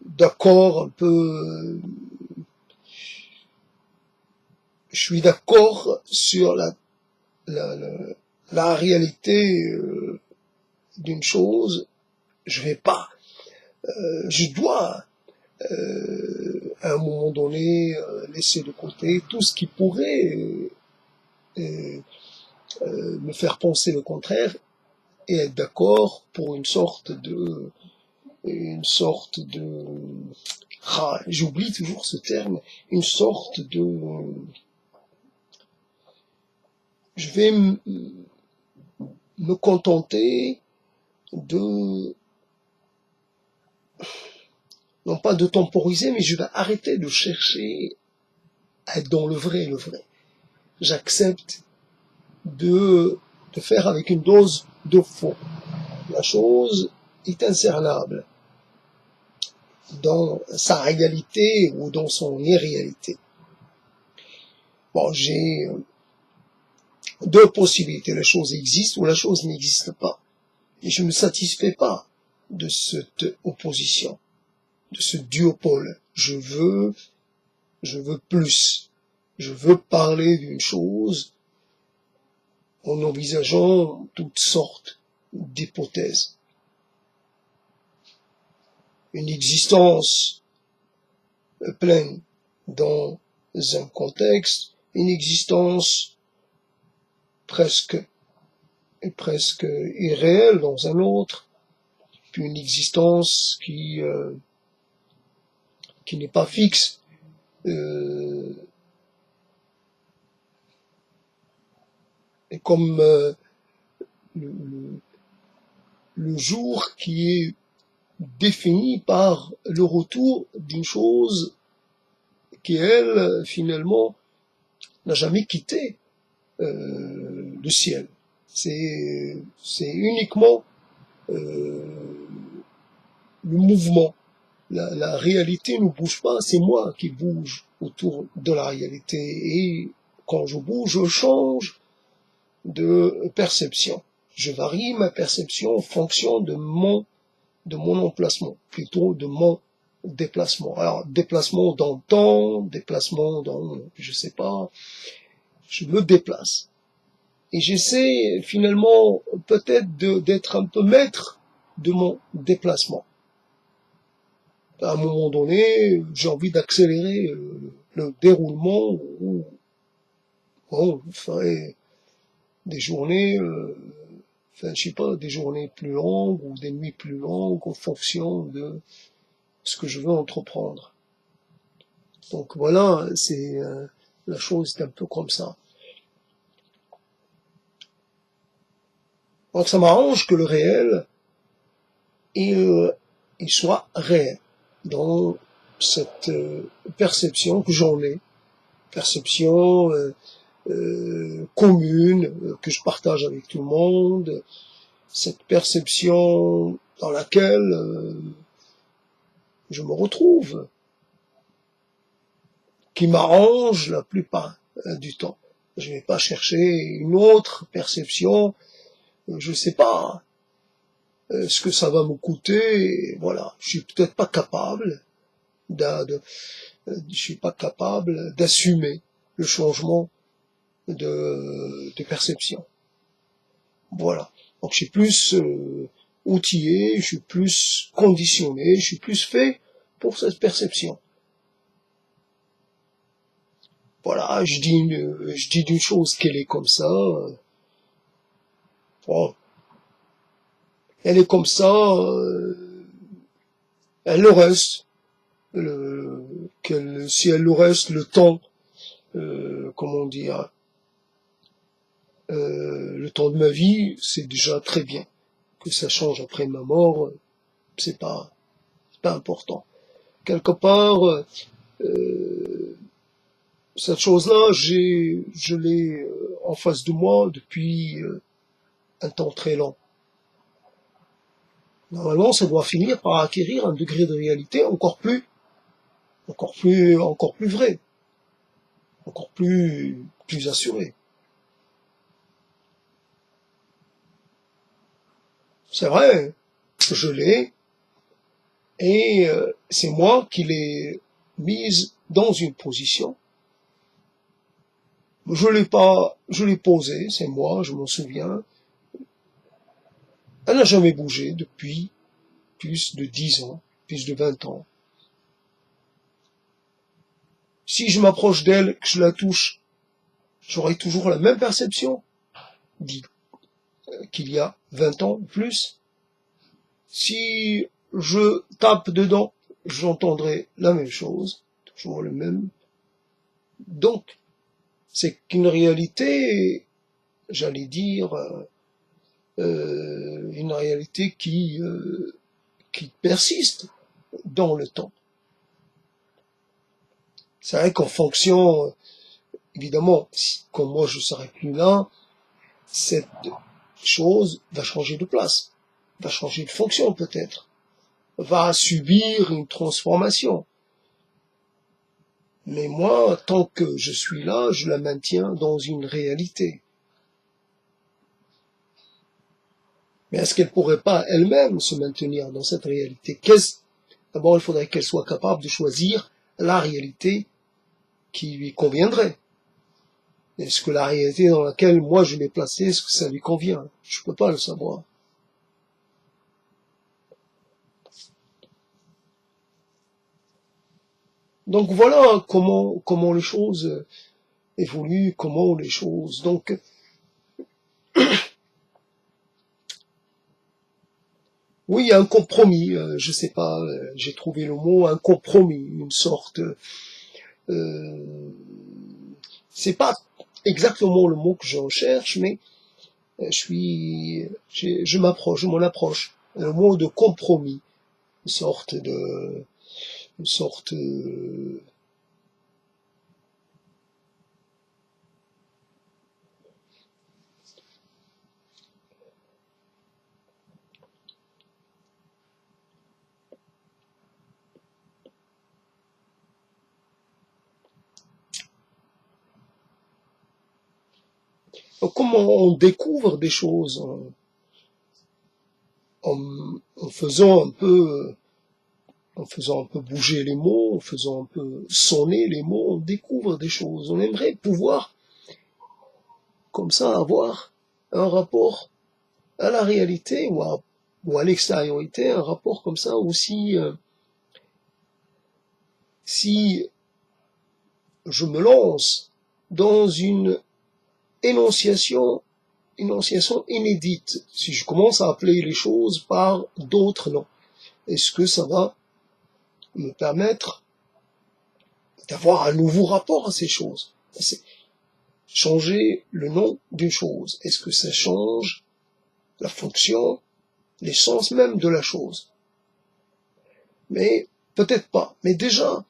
d'accord un peu. Je suis d'accord sur la réalité d'une chose. Je vais pas, je dois à un moment donné laisser de côté tout ce qui pourrait me faire penser le contraire et être d'accord pour une sorte de j'oublie toujours ce terme, une sorte de je vais me contenter de non pas de temporiser, mais je vais arrêter de chercher à être dans le vrai. J'accepte de faire avec une dose de faux. La chose est incernable dans sa réalité ou dans son irréalité. Bon, j'ai deux possibilités. La chose existe ou la chose n'existe pas. Et je ne me satisfais pas de cette opposition, de ce duopole. Je veux plus. Je veux parler d'une chose en envisageant toutes sortes d'hypothèses. Une existence pleine dans un contexte, une existence presque irréelle dans un autre, puis une existence qui n'est pas fixe. Et comme le jour qui est défini par le retour d'une chose qui, elle, finalement, n'a jamais quitté le ciel. C'est uniquement le mouvement. La réalité ne bouge pas, c'est moi qui bouge autour de la réalité. Et quand je bouge, je change de perception. Je varie ma perception en fonction de mon emplacement, plutôt de mon déplacement. Alors, déplacement dans le temps, déplacement dans, je sais pas, je me déplace. Et j'essaie finalement peut-être d'être un peu maître de mon déplacement. À un moment donné, j'ai envie d'accélérer le déroulement où bon, je ferai des journées, je sais pas, des journées plus longues ou des nuits plus longues en fonction de ce que je veux entreprendre. Donc voilà, c'est la chose est un peu comme ça. Donc ça m'arrange que le réel, il soit réel dans cette perception que j'en ai, perception commune que je partage avec tout le monde, cette perception dans laquelle je me retrouve, qui m'arrange la plupart du temps. Je vais pas chercher une autre perception, je sais pas ce que ça va me coûter, voilà. Je suis peut-être pas capable je suis pas capable d'assumer le changement de perception. Voilà. Donc je suis plus outillé, je suis plus conditionné, je suis plus fait pour cette perception. Voilà, je dis d'une chose qu'elle est comme ça. Bon, elle est comme ça, elle le reste. Si elle le reste le temps, comment dire, le temps de ma vie, c'est déjà très bien. Que ça change après ma mort, c'est pas important. Quelque part, cette chose-là, je l'ai en face de moi depuis un temps très long. Normalement, ça doit finir par acquérir un degré de réalité encore plus vrai, encore plus assuré. C'est vrai, je l'ai, et c'est moi qui l'ai mise dans une position. Je l'ai posée, c'est moi, je m'en souviens. Elle n'a jamais bougé depuis plus de 10 ans, plus de 20 ans. Si je m'approche d'elle, que je la touche, j'aurai toujours la même perception qu'il y a 20 ans ou plus. Si je tape dedans, j'entendrai la même chose, toujours le même. Donc, c'est qu'une réalité, j'allais dire, une réalité qui persiste dans le temps. C'est vrai qu'en fonction, évidemment, comme moi je serai plus là, cette chose va changer de place, va changer de fonction peut-être, va subir une transformation. Mais moi, tant que je suis là, je la maintiens dans une réalité. Mais est-ce qu'elle pourrait pas elle-même se maintenir dans cette réalité? D'abord, il faudrait qu'elle soit capable de choisir la réalité qui lui conviendrait. Est-ce que la réalité dans laquelle moi je l'ai placée, est-ce que ça lui convient? Je peux pas le savoir. Donc voilà comment les choses évoluent, comment les choses. Donc oui, il y a un compromis. Je sais pas, j'ai trouvé le mot, un compromis, une sorte. C'est pas exactement le mot que je recherche, mais je m'en approche. Le mot de compromis, une sorte de, une sorte, comment on découvre des choses en faisant un peu, bouger les mots, en faisant un peu sonner les mots, on découvre des choses. On aimerait pouvoir, comme ça, avoir un rapport à la réalité ou à l'extériorité, un rapport comme ça aussi, si je me lance dans une énonciation inédite, si je commence à appeler les choses par d'autres noms, est-ce que ça va me permettre d'avoir un nouveau rapport à ces choses? C'est changer le nom d'une chose. Est-ce que ça change la fonction, l'essence même de la chose. Mais peut-être pas. Mais déjà,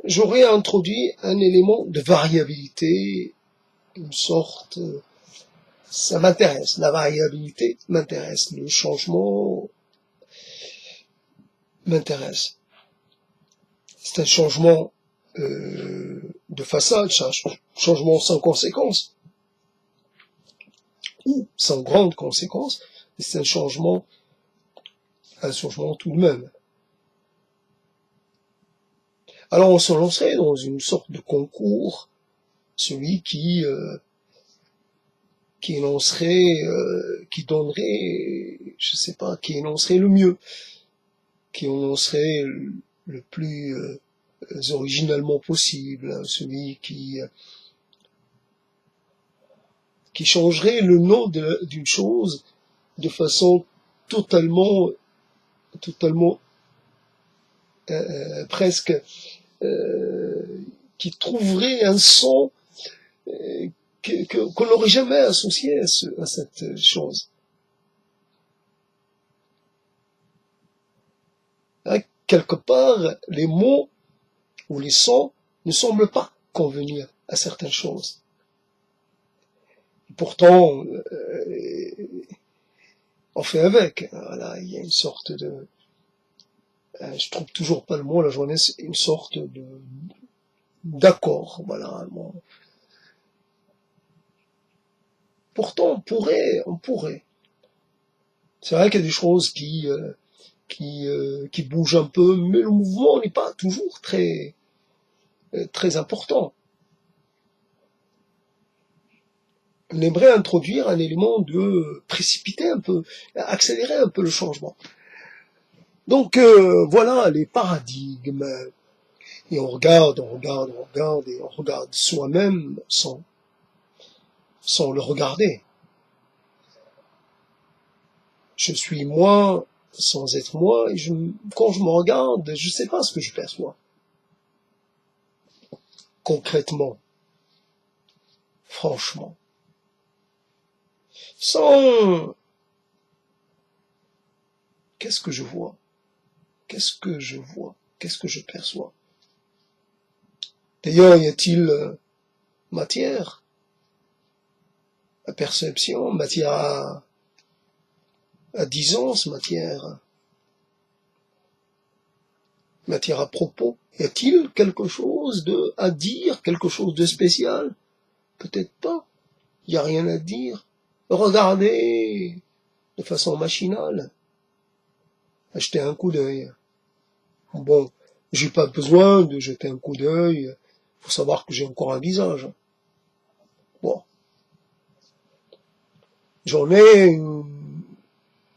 j'aurais introduit un élément de variabilité, une sorte, ça m'intéresse, la variabilité m'intéresse, le changement m'intéresse. C'est un changement de façade, c'est un changement sans conséquence, ou sans grande conséquence, mais c'est un changement tout de même. Alors on se lancerait dans une sorte de concours, celui qui énoncerait, qui donnerait, je sais pas, qui énoncerait le mieux, qui énoncerait le plus originalement possible, celui qui changerait le nom d'une chose de façon totalement presque, qui trouverait un son qu'on n'aurait jamais associé à cette chose. Hein, quelque part, les mots ou les sons ne semblent pas convenir à certaines choses. Pourtant, on fait avec. Voilà, il y a une sorte de, je trouve toujours pas le mot, la journée, c'est une sorte d'accord. Voilà. Bon. Pourtant, on pourrait. C'est vrai qu'il y a des choses qui bougent un peu, mais le mouvement n'est pas toujours très important. On aimerait introduire un élément de précipiter un peu, accélérer un peu le changement. Donc voilà les paradigmes. Et on regarde, et on regarde soi-même sans le regarder. Je suis moi sans être moi, et quand je me regarde, je sais pas ce que je perçois. Concrètement. Franchement. Qu'est-ce que je vois? Qu'est-ce que je vois? Qu'est-ce que je perçois? D'ailleurs, y a-t-il matière à perception, matière à disance, matière à propos? Y a-t-il quelque chose à dire, quelque chose de spécial? Peut-être pas. Y a rien à dire. Regardez de façon machinale. Jeter un coup d'œil. Bon, j'ai pas besoin de jeter un coup d'œil pour savoir que j'ai encore un visage. Bon. J'en ai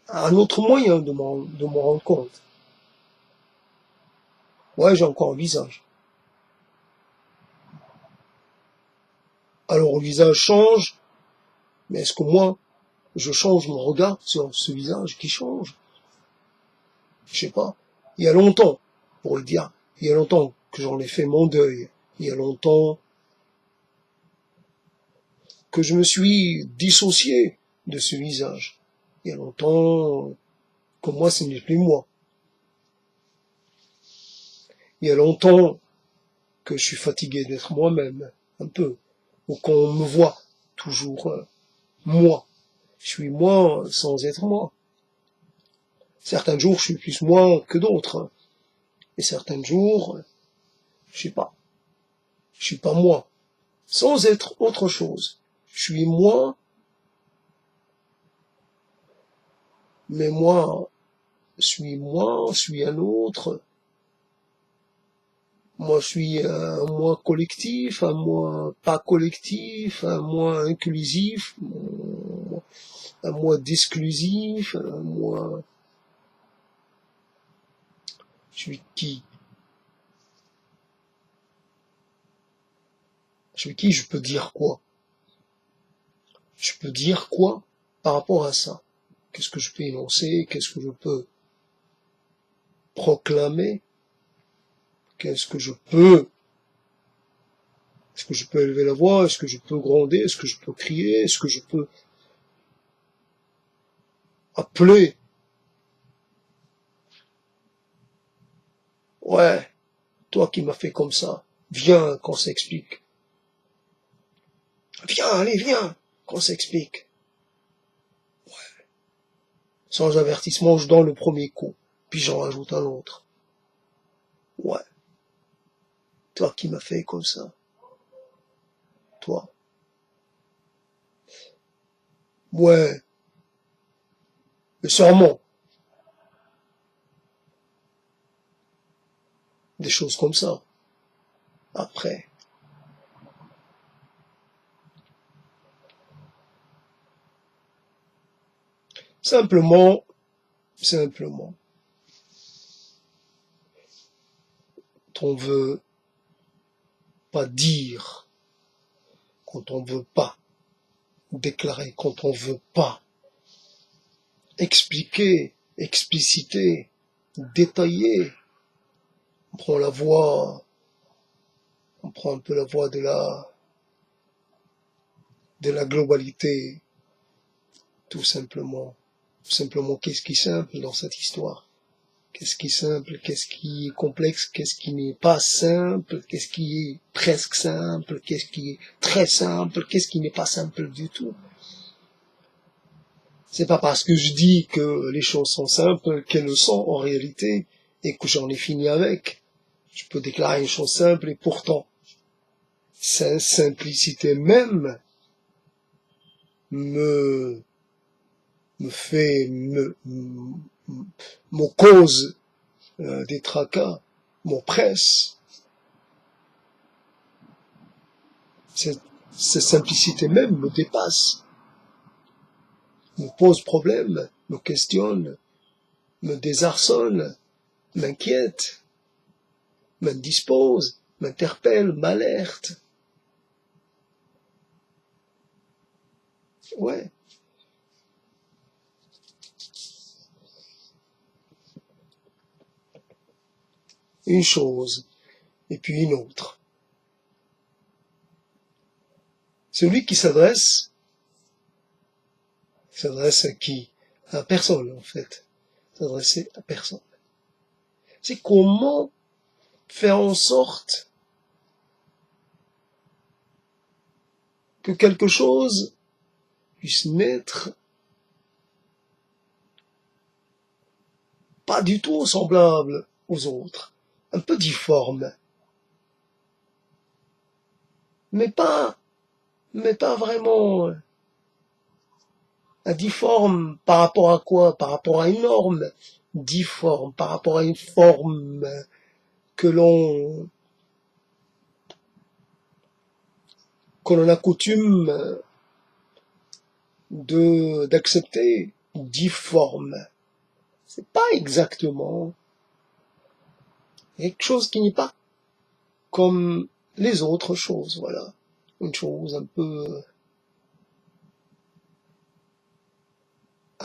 un autre moyen de m'en rendre compte. Ouais, j'ai encore un visage. Alors le visage change, mais est-ce que moi, je change mon regard sur ce visage qui change? Je sais pas. Il y a longtemps, pour le dire, il y a longtemps que j'en ai fait mon deuil. Il y a longtemps que je me suis dissocié de ce visage. Il y a longtemps que moi, ce n'est plus moi. Il y a longtemps que je suis fatigué d'être moi-même, un peu, ou qu'on me voit toujours moi. Je suis moi sans être moi. Certains jours, je suis plus moi que d'autres. Et certains jours, je sais pas. Je suis pas moi. Sans être autre chose. Je suis moi, mais moi, je suis un autre. Moi, je suis un moi collectif, un moi pas collectif, un moi inclusif, un moi disclusif, un moi... Je suis qui? Je suis qui? Je peux dire quoi? Je peux dire quoi par rapport à ça? Qu'est-ce que je peux énoncer? Qu'est-ce que je peux proclamer? Qu'est-ce que je peux? Est-ce que je peux élever la voix? Est-ce que je peux gronder? Est-ce que je peux crier? Est-ce que je peux appeler. Ouais, toi qui m'as fait comme ça, viens qu'on s'explique. Viens, allez, viens, qu'on s'explique. Sans avertissement, je donne le premier coup, puis j'en rajoute un autre. Ouais, toi qui m'as fait comme ça. Toi. Ouais, mais sûrement. Des choses comme ça. Après. Simplement, on veut pas dire quand on veut pas déclarer, quand on veut pas expliquer, expliciter, détailler. On prend la voie, on prend un peu la voie de la globalité, tout simplement. Tout simplement, qu'est-ce qui est simple dans cette histoire? Qu'est-ce qui est simple? Qu'est-ce qui est complexe? Qu'est-ce qui n'est pas simple? Qu'est-ce qui est presque simple? Qu'est-ce qui est très simple? Qu'est-ce qui n'est pas simple du tout? C'est pas parce que je dis que les choses sont simples qu'elles le sont en réalité et que j'en ai fini avec. Je peux déclarer une chose simple et pourtant, cette simplicité même me, me cause des tracas, m'oppresse. Cette simplicité même me dépasse, me pose problème, me questionne, me désarçonne, m'inquiète, m'indispose, m'interpelle, m'alerte. Ouais. Une chose, et puis une autre. Celui qui s'adresse à qui? À personne, en fait. S'adresser à personne. C'est comment faire en sorte que quelque chose puisse n'être pas du tout semblable aux autres, un peu difforme, mais pas vraiment difforme par rapport à quoi? Par rapport à une norme, difforme par rapport à une forme que l'on a coutume d'accepter, difforme. C'est pas exactement quelque chose qui n'est pas comme les autres choses, voilà. Une chose un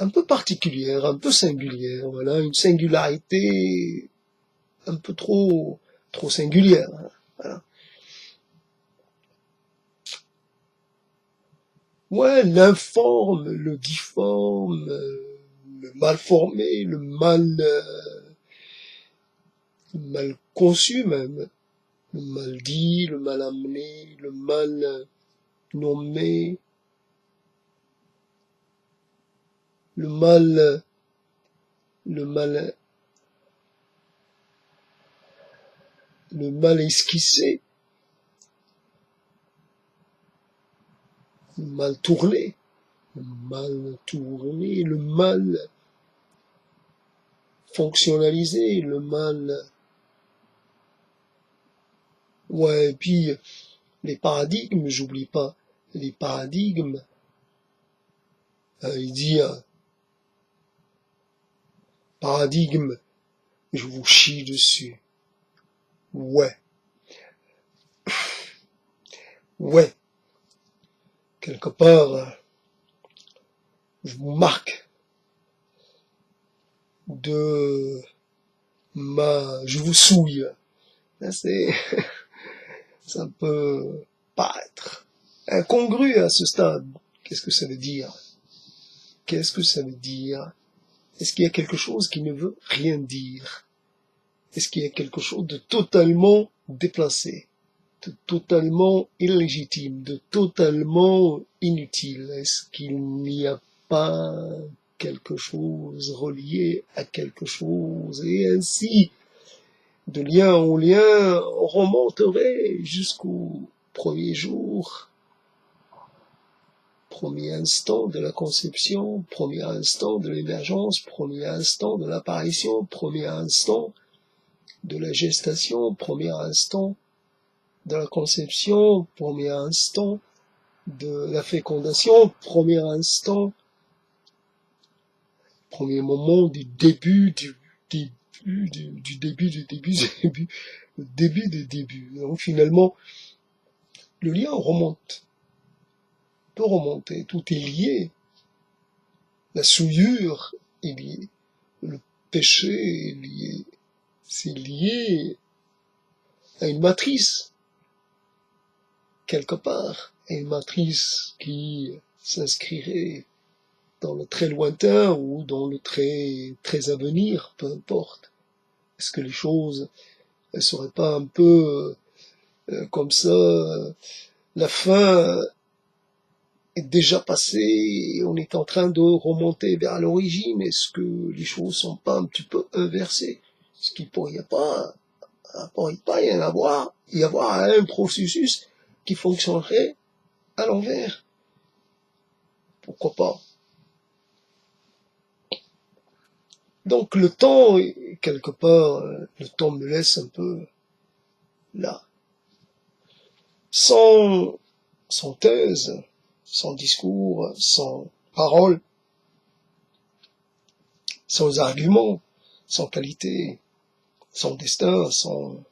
peu particulière, un peu singulière, voilà, une singularité un peu trop singulière, hein, voilà. Ouais, l'informe, le difforme, le mal formé, le mal conçu même, le mal dit, le mal amené, le mal nommé, le mal, le mal, le mal esquissé, le mal tourné, le mal fonctionnalisé, le mal, ouais, et puis les paradigmes, j'oublie pas, les paradigmes, il dit, paradigme, je vous chie dessus. Ouais, ouais, quelque part, je vous marque je vous souille. C'est, ça peut paraître incongru à ce stade. Qu'est-ce que ça veut dire? Qu'est-ce que ça veut dire? Est-ce qu'il y a quelque chose qui ne veut rien dire? Est-ce qu'il y a quelque chose de totalement déplacé, de totalement illégitime, de totalement inutile? Est-ce qu'il n'y a pas quelque chose relié à quelque chose? Et ainsi, de lien en lien, on remonterait jusqu'au premier jour, premier instant de la conception, premier instant de l'émergence, premier instant de l'apparition, premier instant de la gestation, premier instant de la conception, premier instant de la fécondation, premier instant, premier moment du début, du début. Donc finalement, le lien remonte, peut remonter, tout est lié. La souillure est liée, le péché est lié, c'est lié à une matrice, quelque part, à une matrice qui s'inscrirait dans le très lointain ou dans le très à venir, peu importe. Est-ce que les choses, elles seraient pas un peu comme ça, la fin est déjà passée et on est en train de remonter vers l'origine? Est-ce que les choses sont pas un petit peu inversées? Est-ce qu'il pourrait pas y avoir un processus qui fonctionnerait à l'envers? Pourquoi pas? Donc le temps, quelque part, le temps me laisse un peu là, sans thèse, sans discours, sans parole, sans argument, sans qualité, sans destin, sans...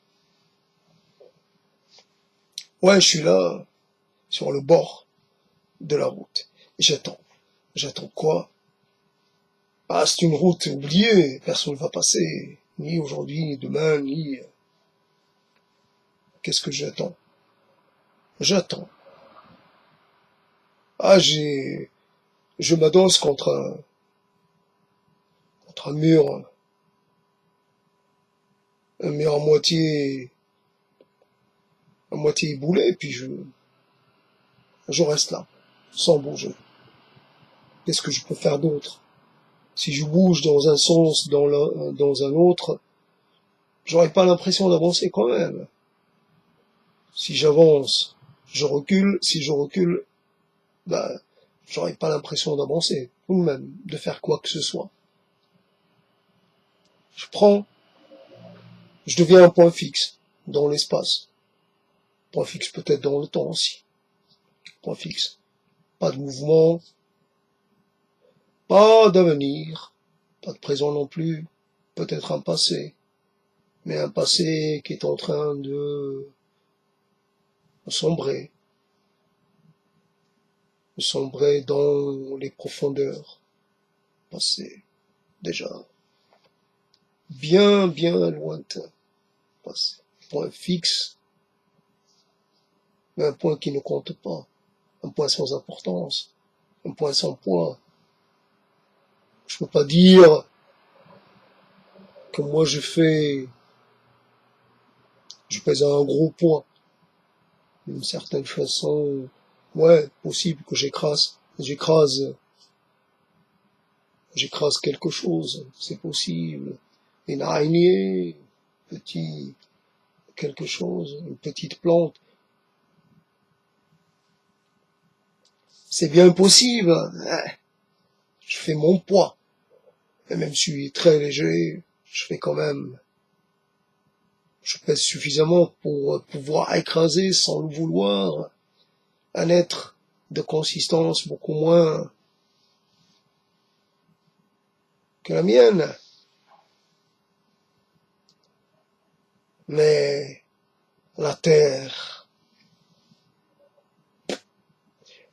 Ouais, je suis là, sur le bord de la route. Et j'attends. J'attends quoi? Ah, c'est une route oubliée, personne ne va passer, ni aujourd'hui, ni demain, ni... Qu'est-ce que j'attends? J'attends. Ah, je m'adosse contre un mur à moitié éboulé, puis je reste là, sans bouger. Qu'est-ce que je peux faire d'autre? Si je bouge dans un sens, dans un autre, j'aurais pas l'impression d'avancer quand même. Si j'avance, je recule. Si je recule, bah, j'aurais pas l'impression d'avancer, ou même de faire quoi que ce soit. Je deviens un point fixe dans l'espace. Point fixe peut-être dans le temps aussi. Point fixe. Pas de mouvement, pas d'avenir, pas de présent non plus, peut-être un passé, mais un passé qui est en train de sombrer dans les profondeurs, passé déjà bien lointain, passé. Point fixe, mais un point qui ne compte pas, un point sans importance, un point sans poids. Je peux pas dire que moi je pèse un gros poids. D'une certaine façon, ouais, possible que j'écrase quelque chose, c'est possible. Une araignée, petit quelque chose, une petite plante. C'est bien possible. Je fais mon poids. Et même si je suis très léger, je pèse suffisamment pour pouvoir écraser sans le vouloir un être de consistance beaucoup moins que la mienne. Mais la Terre, elle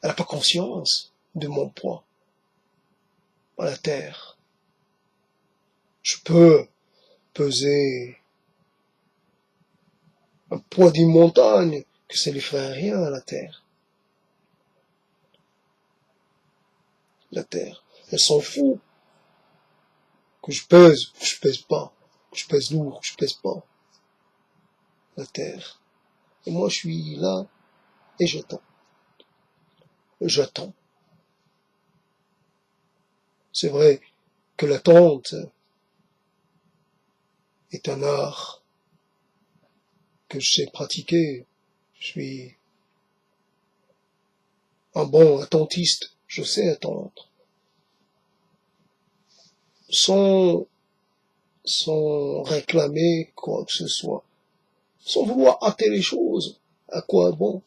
n'a pas conscience de mon poids. La Terre. Je peux peser un poids d'une montagne, que ça lui ferait rien à la Terre. La Terre, elle s'en fout. que je pèse pas, que je pèse lourd, que je pèse pas la terre. Et moi, je suis là et j'attends. J'attends. C'est vrai que l'attente est un art que je sais pratiquer. Je suis un bon attentiste. Je sais attendre. Sans réclamer quoi que ce soit. Sans vouloir hâter les choses. À quoi bon?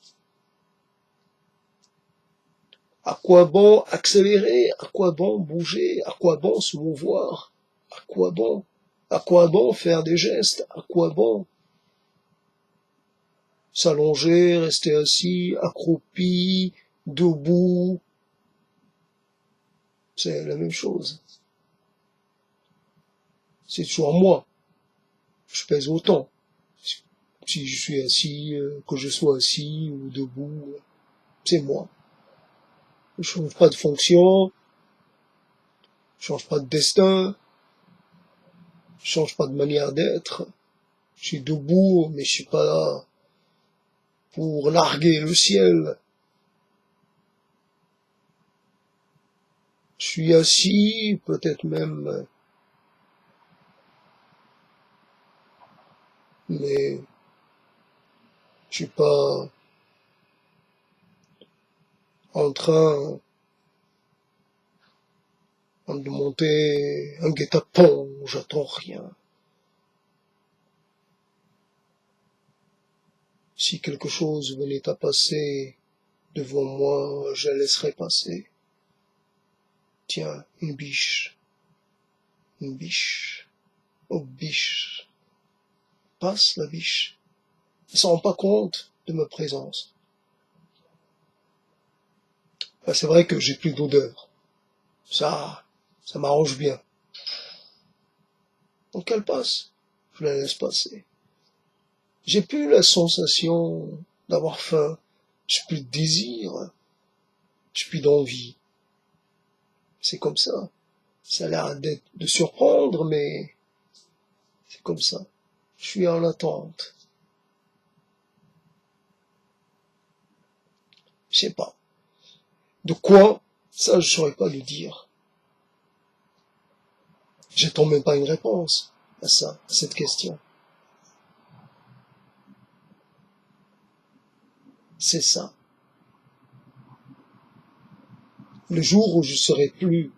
À quoi bon accélérer? À quoi bon bouger? À quoi bon se mouvoir? À quoi bon? À quoi bon faire des gestes? À quoi bon s'allonger, rester assis, accroupi, debout? C'est la même chose. C'est toujours moi. Je pèse autant. Si je suis assis, que je sois assis ou debout, c'est moi. Je change pas de fonction, je change pas de destin, je change pas de manière d'être. Je suis debout, mais je suis pas là pour larguer le ciel. Je suis assis, peut-être même, mais je suis pas en train de monter un guet-apens, j'attends rien. Si quelque chose venait à passer devant moi, je la laisserais passer. Tiens, une biche, oh biche, passe la biche. Elle s'en rend pas compte de ma présence. Ben, c'est vrai que j'ai plus d'odeur. Ça m'arrange bien. Donc elle passe, je la laisse passer. J'ai plus la sensation d'avoir faim, j'ai plus de désir, j'ai plus d'envie. C'est comme ça. Ça a l'air de surprendre, mais c'est comme ça. Je suis en attente. Je sais pas. De quoi? Ça, je saurais pas le dire. J'attends même pas une réponse à ça, à cette question. C'est ça. Le jour où je serai plus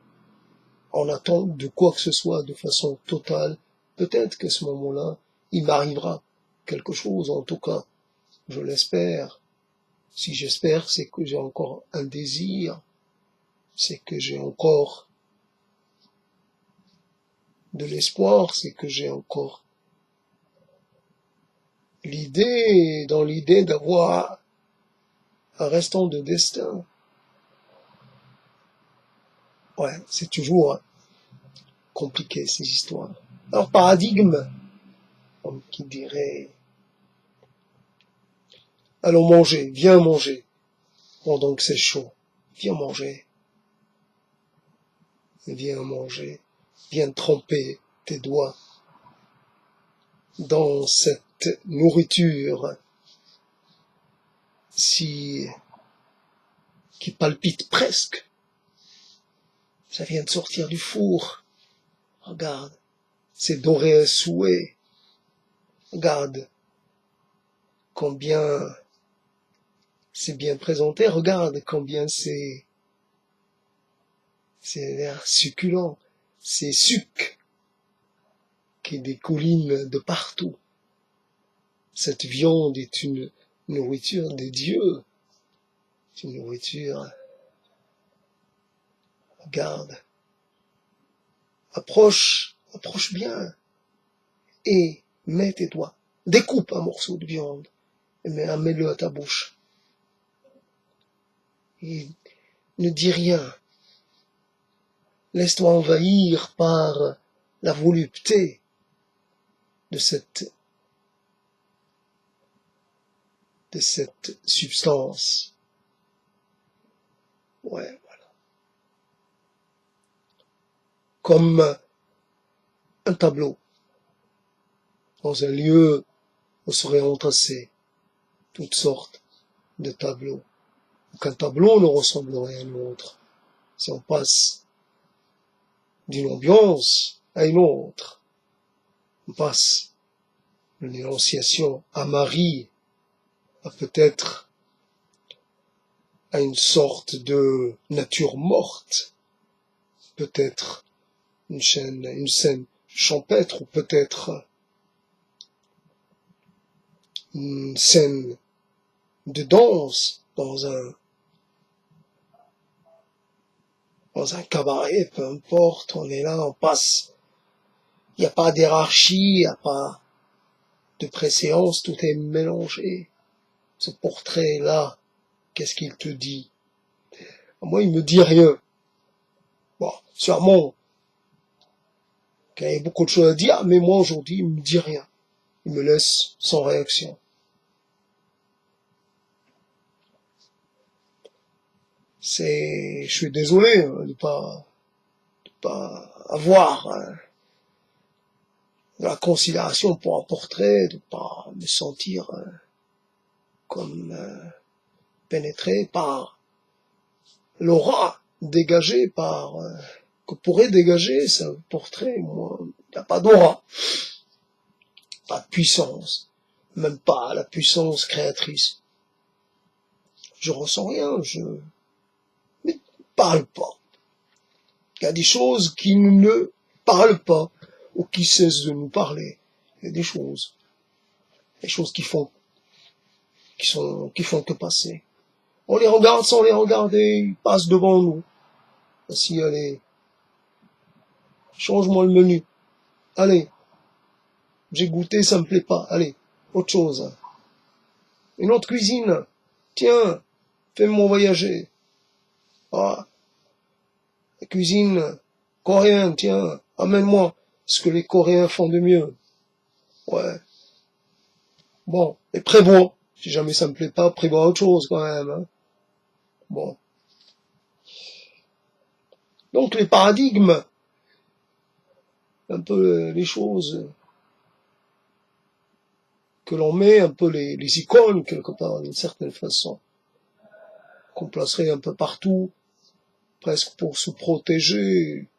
en attente de quoi que ce soit de façon totale, peut-être qu'à ce moment-là, il m'arrivera quelque chose, en tout cas, je l'espère. Si j'espère, c'est que j'ai encore un désir, c'est que j'ai encore de l'espoir, c'est que j'ai encore dans l'idée d'avoir un restant de destin. Ouais, c'est toujours compliqué, ces histoires. Alors, paradigme, comme qui dirait, allons manger, viens manger, pendant que c'est chaud. Viens manger, viens tremper tes doigts dans cette nourriture qui palpite presque. Ça vient de sortir du four. Regarde, c'est doré à souhait. Regarde combien c'est bien présenté. Regarde combien c'est l'air succulent. C'est sucre qui dégouline de partout. Cette viande est une nourriture des dieux. C'est une nourriture. Regarde. Approche bien. Et mets tes doigts. Découpe un morceau de viande. Et mets-le à ta bouche. Et ne dis rien. Laisse-toi envahir par la volupté de cette substance. Ouais, voilà. Comme un tableau dans un lieu où seraient entassés toutes sortes de tableaux. Qu'un tableau ne ressemblerait à un autre. Si on passe d'une ambiance à une autre, on passe d'une énonciation à Marie, à peut-être à une sorte de nature morte, peut-être une scène champêtre, ou peut-être une scène de danse dans un cabaret, peu importe, on est là, on passe. Il n'y a pas d'hiérarchie, il n'y a pas de préséance, tout est mélangé. Ce portrait-là, qu'est-ce qu'il te dit? Moi, il me dit rien. Bon, sûrement qu'il y a beaucoup de choses à dire, mais moi, aujourd'hui, il me dit rien. Il me laisse sans réaction. Je suis désolé de pas avoir de la considération pour un portrait, de pas me sentir comme pénétré par l'aura dégagée par que pourrait dégager ce portrait. Moi, il n'y a pas d'aura, pas de puissance, même pas la puissance créatrice. Je ressens rien, je ne parle pas. Il y a des choses qui ne parlent pas ou qui cessent de nous parler. Il y a des choses qui font que passer. On les regarde sans les regarder, ils passent devant nous. Ainsi, allez, change-moi le menu. Allez, j'ai goûté, ça me plaît pas. Allez, autre chose. Une autre cuisine. Tiens, fais-moi voyager. Ah, la cuisine coréenne, tiens, amène-moi ce que les Coréens font de mieux. Ouais. Bon, et prévois. Si jamais ça me plaît pas, prévois autre chose quand même. Hein. Bon. Donc les paradigmes, un peu les choses que l'on met, un peu les icônes quelque part d'une certaine façon, qu'on placerait un peu partout, presque pour se protéger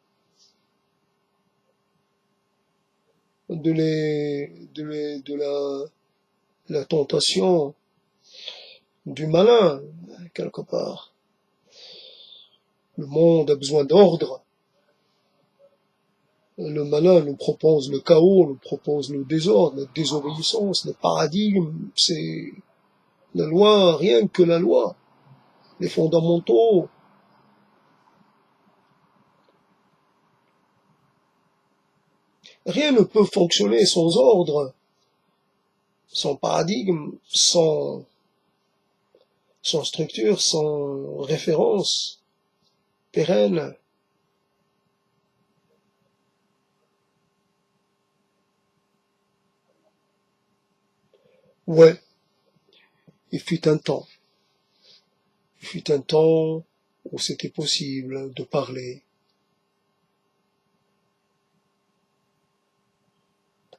de la tentation du malin, quelque part. Le monde a besoin d'ordre. Le malin nous propose le chaos, nous propose le désordre, la désobéissance, le paradigme, c'est la loi, rien que la loi, les fondamentaux. Rien ne peut fonctionner sans ordre, sans paradigme, sans structure, sans référence pérenne. Ouais, il fut un temps. Il fut un temps où c'était possible de parler,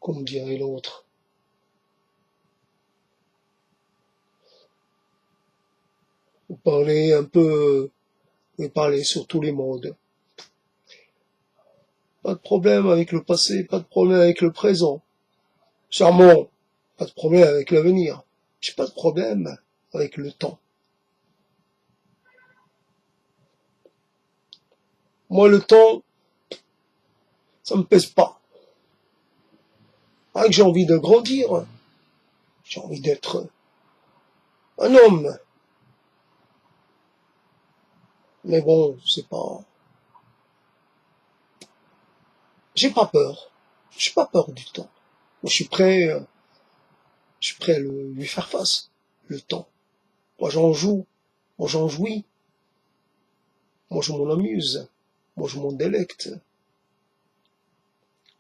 comme dirait l'autre. Parler un peu, mais parler sur tous les modes. Pas de problème avec le passé, pas de problème avec le présent. Charmant, pas de problème avec l'avenir. J'ai pas de problème avec le temps. Moi, le temps, ça me pèse pas. Ah, que j'ai envie de grandir. J'ai envie d'être un homme. Mais bon, c'est pas... J'ai pas peur. J'ai pas peur du temps. Moi, je suis prêt à lui faire face. Le temps. Moi, j'en joue. Moi, j'en jouis. Moi, je m'en amuse. Moi, je m'en délecte.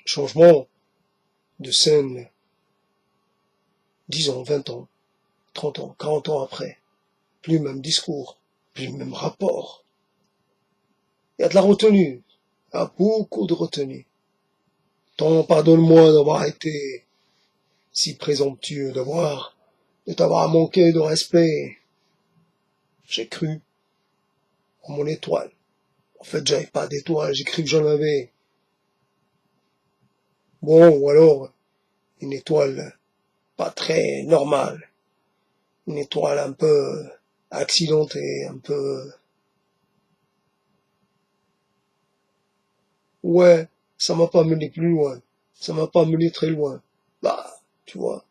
Changement de scène, 10 ans, 20 ans, 30 ans, 40 ans après. Plus le même discours, plus le même rapport. Il y a de la retenue. Il y a beaucoup de retenue. Tant pardonne-moi d'avoir été si présomptueux, de t'avoir manqué de respect. J'ai cru en mon étoile. En fait, j'avais pas d'étoile, j'ai cru que j'en avais. Bon, ou alors, une étoile pas très normale. Une étoile un peu accidentée, un peu... Ouais, ça m'a pas mené plus loin. Ça m'a pas mené très loin. Bah, tu vois.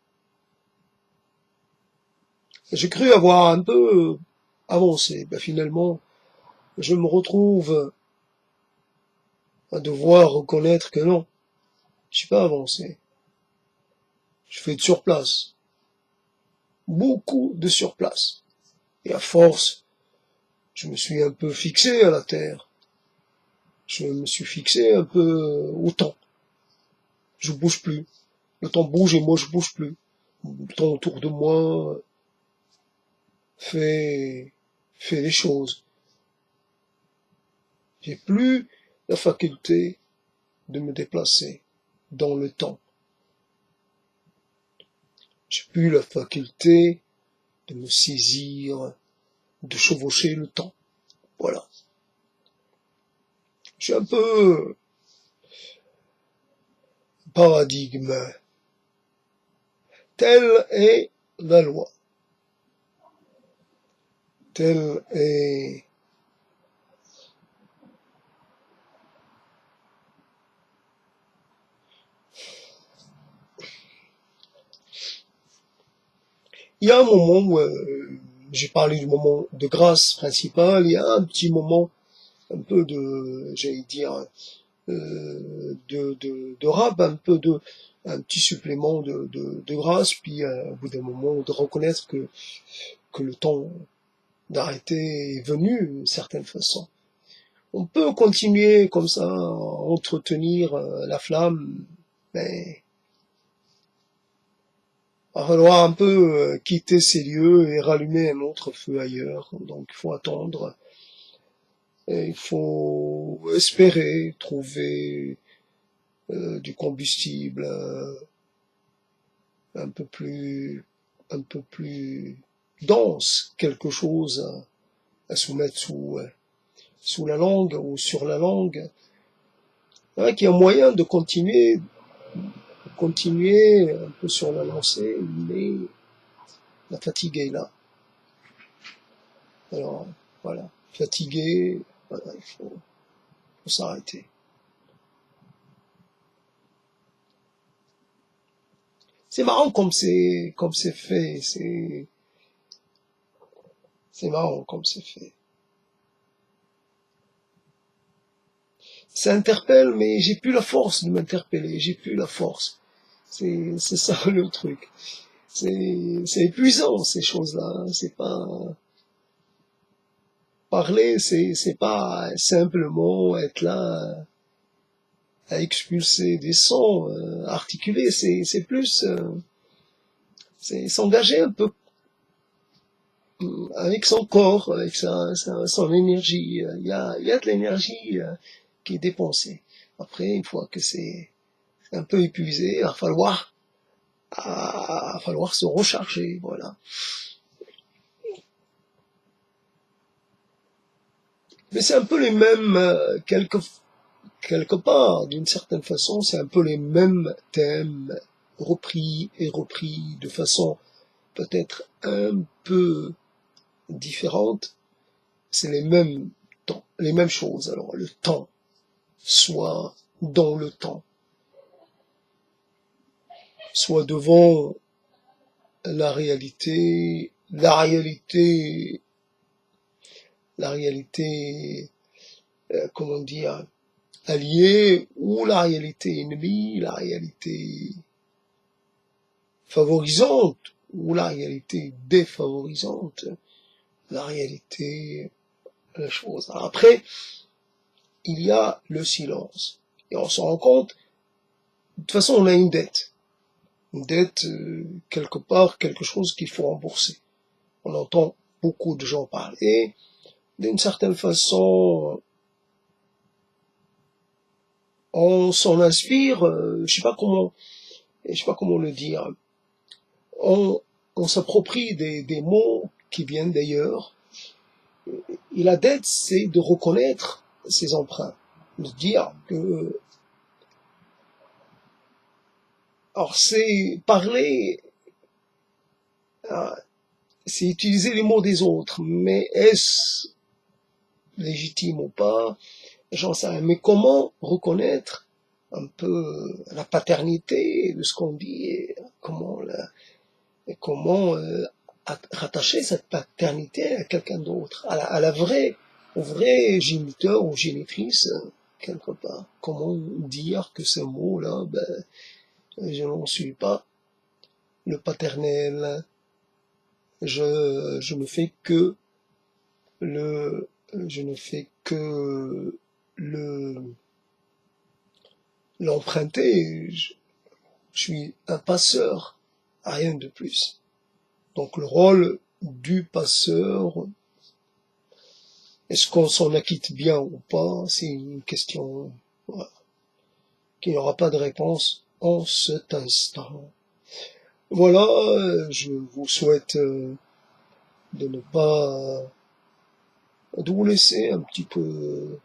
J'ai cru avoir un peu avancé. Bah, finalement, je me retrouve à devoir reconnaître que non, je suis pas avancé. Je fais de surplace. Beaucoup de surplace. Et à force, je me suis un peu fixé à la Terre. Je me suis fixé un peu au temps. Je bouge plus. Le temps bouge et moi je bouge plus. Le temps autour de moi fait, fait les choses. J'ai plus la faculté de me déplacer dans le temps. J'ai plus la faculté de me saisir, de chevaucher le temps. Voilà. Je suis un peu paradigme. Telle est la loi. Telle est... Il y a un moment où j'ai parlé du moment de grâce principale, il y a un petit moment un peu de, j'allais dire, de rap, un petit supplément de grâce, puis au bout d'un moment de reconnaître que le temps d'arrêter est venu d'une certaine façon. On peut continuer comme ça à entretenir la flamme, mais il va falloir un peu quitter ces lieux et rallumer un autre feu ailleurs. Donc il faut attendre, et il faut espérer trouver du combustible un peu plus un peu plus dense, quelque chose à soumettre sous la langue ou sur la langue. Qu'il y a moyen de continuer un peu sur la lancée, mais la fatigue est là. Alors, voilà, fatigué, voilà, il faut s'arrêter. C'est marrant comme c'est fait, c'est marrant comme c'est fait. Ça interpelle, mais j'ai plus la force de m'interpeller, j'ai plus la force. C'est ça le truc. C'est épuisant, ces choses-là. C'est pas, parler, c'est pas simplement être là à expulser des sons, articulés. C'est plus, c'est s'engager un peu avec son corps, avec son énergie. Il y a de l'énergie qui est dépensée. Après, une fois que c'est un peu épuisé, il va falloir se recharger, voilà. Mais c'est un peu les mêmes, quelque part, d'une certaine façon, c'est un peu les mêmes thèmes repris et repris de façon peut-être un peu différente. C'est les mêmes temps, les mêmes choses. Alors, le temps, soit dans le temps, soit devant la réalité, comment dire, alliée, ou la réalité ennemie, la réalité favorisante, ou la réalité défavorisante, la réalité, la chose. Alors après, il y a le silence. Et on se rend compte, de toute façon, on a une dette. Une dette, quelque part, quelque chose qu'il faut rembourser. On entend beaucoup de gens parler. D'une certaine façon, on s'en inspire, je sais pas comment le dire, on s'approprie des mots qui viennent d'ailleurs, et la dette, c'est de reconnaître ses emprunts, de dire que, alors c'est parler, c'est utiliser les mots des autres, mais est-ce légitime ou pas, j'en sais rien. Mais comment reconnaître un peu la paternité de ce qu'on dit, et comment rattacher cette paternité à quelqu'un d'autre, au vrai géniteur ou génitrice, quelque part. Comment dire que ce mot-là, je n'en suis pas le paternel, je ne fais que le, je ne fais que l'emprunter, je suis un passeur, rien de plus. Donc le rôle du passeur, est-ce qu'on s'en acquitte bien ou pas, c'est une question qui n'aura pas de réponse en cet instant. Voilà, je vous souhaite de ne pas de vous laisser un petit peu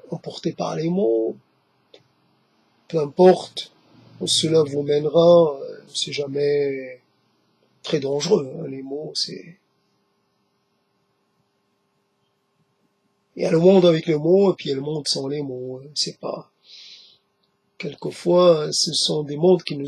emporter par les mots, peu importe où cela vous mènera, c'est jamais très dangereux, hein, les mots, c'est... Il y a le monde avec les mots, et puis il y a le monde sans les mots, c'est pas... Quelquefois, ce sont des mondes qui ne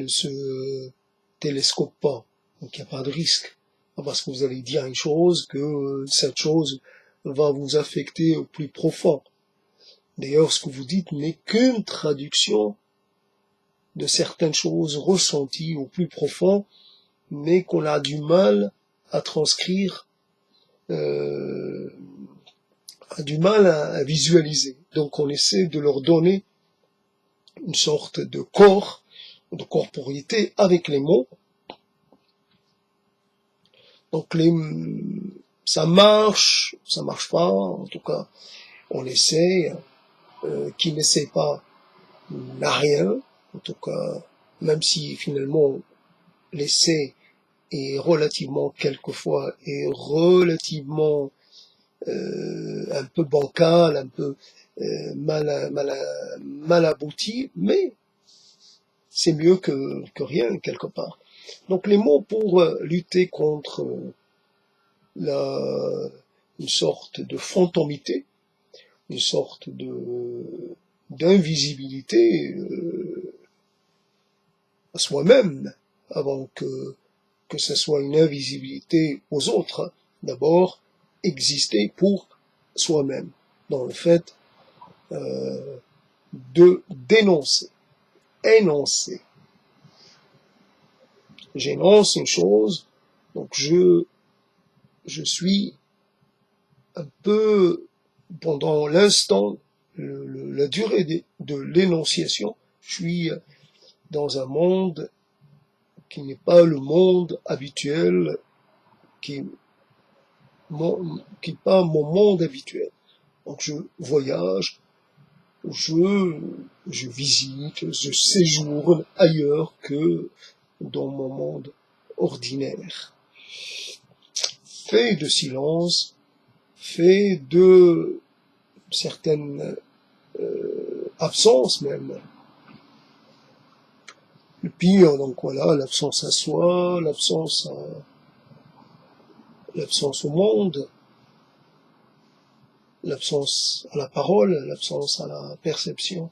se télescopent pas, donc il n'y a pas de risque. Parce que vous allez dire une chose, que cette chose va vous affecter au plus profond. D'ailleurs, ce que vous dites n'est qu'une traduction de certaines choses ressenties au plus profond, mais qu'on a du mal à transcrire, a du mal à visualiser. Donc on essaie de leur donner une sorte de corps, de corporéité avec les mots. Donc ça marche pas, en tout cas on essaie, qui n'essaie pas n'a rien, en tout cas, même si finalement l'essai est relativement, quelquefois, est relativement un peu bancal, un peu mal abouti, mais c'est mieux que rien, quelque part. Donc les mots pour lutter contre une sorte de fantomité, une sorte d'invisibilité à soi-même, avant que ce soit une invisibilité aux autres. D'abord, exister pour soi-même, dans le fait de dénoncer, énoncer. J'énonce une chose, donc je suis un peu, pendant l'instant, la durée de l'énonciation, je suis dans un monde qui n'est pas le monde habituel, qui n'est pas mon monde habituel. Donc je voyage, je visite, je séjourne ailleurs que dans mon monde ordinaire. Fait de silence, fait de certaines absences même. Le pire, donc voilà, l'absence à soi, l'absence au monde, l'absence à la parole, l'absence à la perception,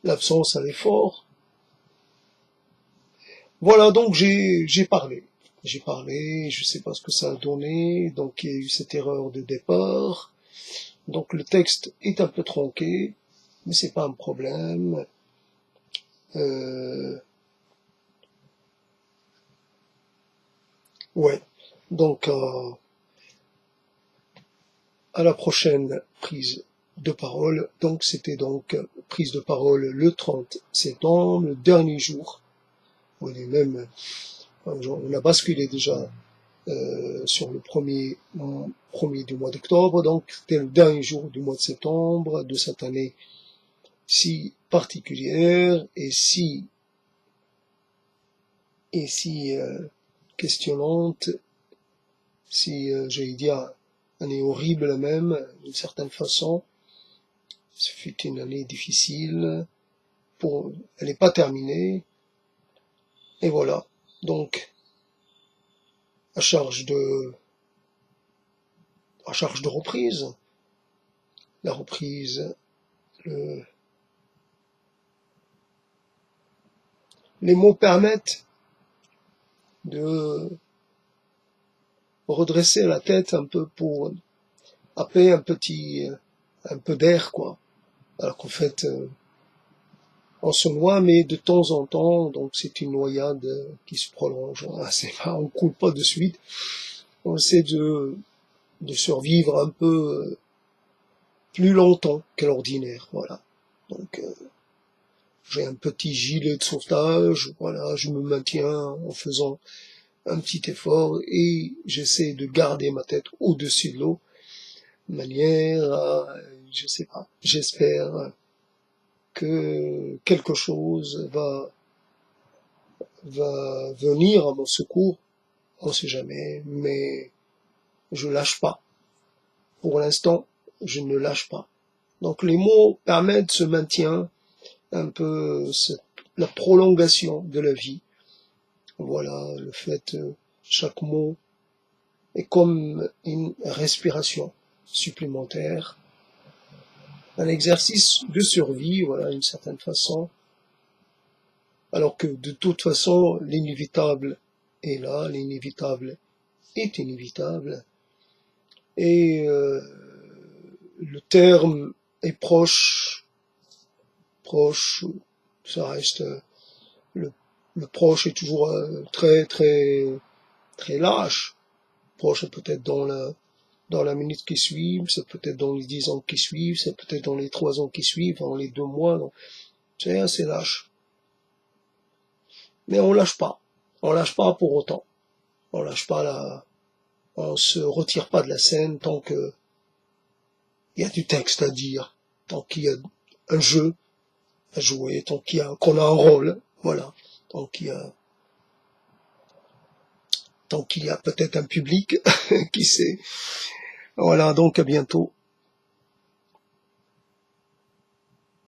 l'absence à l'effort. Voilà, donc j'ai parlé. Je sais pas ce que ça a donné, donc il y a eu cette erreur de départ. Donc le texte est un peu tronqué, mais c'est pas un problème. Ouais, donc à la prochaine prise de parole. Donc c'était donc prise de parole le 30 septembre, le dernier jour. On est même, on a basculé déjà sur le premier du mois d'octobre, donc c'était le dernier jour du mois de septembre de cette année si particulière et si questionnante, si j'allais dire année horrible même d'une certaine façon. Ce fut une année difficile, elle n'est pas terminée, et voilà. Donc à charge de reprise, la reprise, les mots permettent de redresser la tête un peu pour appeler un peu d'air, quoi. Alors qu'en fait, on se noie, mais de temps en temps, donc c'est une noyade qui se prolonge. On coule pas de suite. On essaie de survivre un peu plus longtemps que l'ordinaire, voilà. Donc, j'ai un petit gilet de sauvetage, voilà, je me maintiens en faisant un petit effort et j'essaie de garder ma tête au-dessus de l'eau, de manière à, je sais pas, j'espère que quelque chose va venir à mon secours, on sait jamais, mais je lâche pas. Pour l'instant, je ne lâche pas. Donc les mots permettent ce maintien, un peu la prolongation de la vie. Voilà, le fait, chaque mot est comme une respiration supplémentaire, un exercice de survie, voilà, d'une certaine façon, alors que de toute façon, l'inévitable est là, l'inévitable est inévitable, et le terme est proche, ça reste, le, le proche est toujours très lâche, proche peut-être dans la minute qui suit, c'est peut-être dans les 10 ans qui suivent, c'est peut-être dans les 3 ans qui suivent, dans les 2 mois, c'est assez lâche. Mais on lâche pas pour autant, on lâche pas on se retire pas de la scène tant que il y a du texte à dire, tant qu'il y a un jeu à jouer, tant qu'on a un rôle, voilà, tant qu'il y a peut-être un public, qui sait. Voilà, donc à bientôt.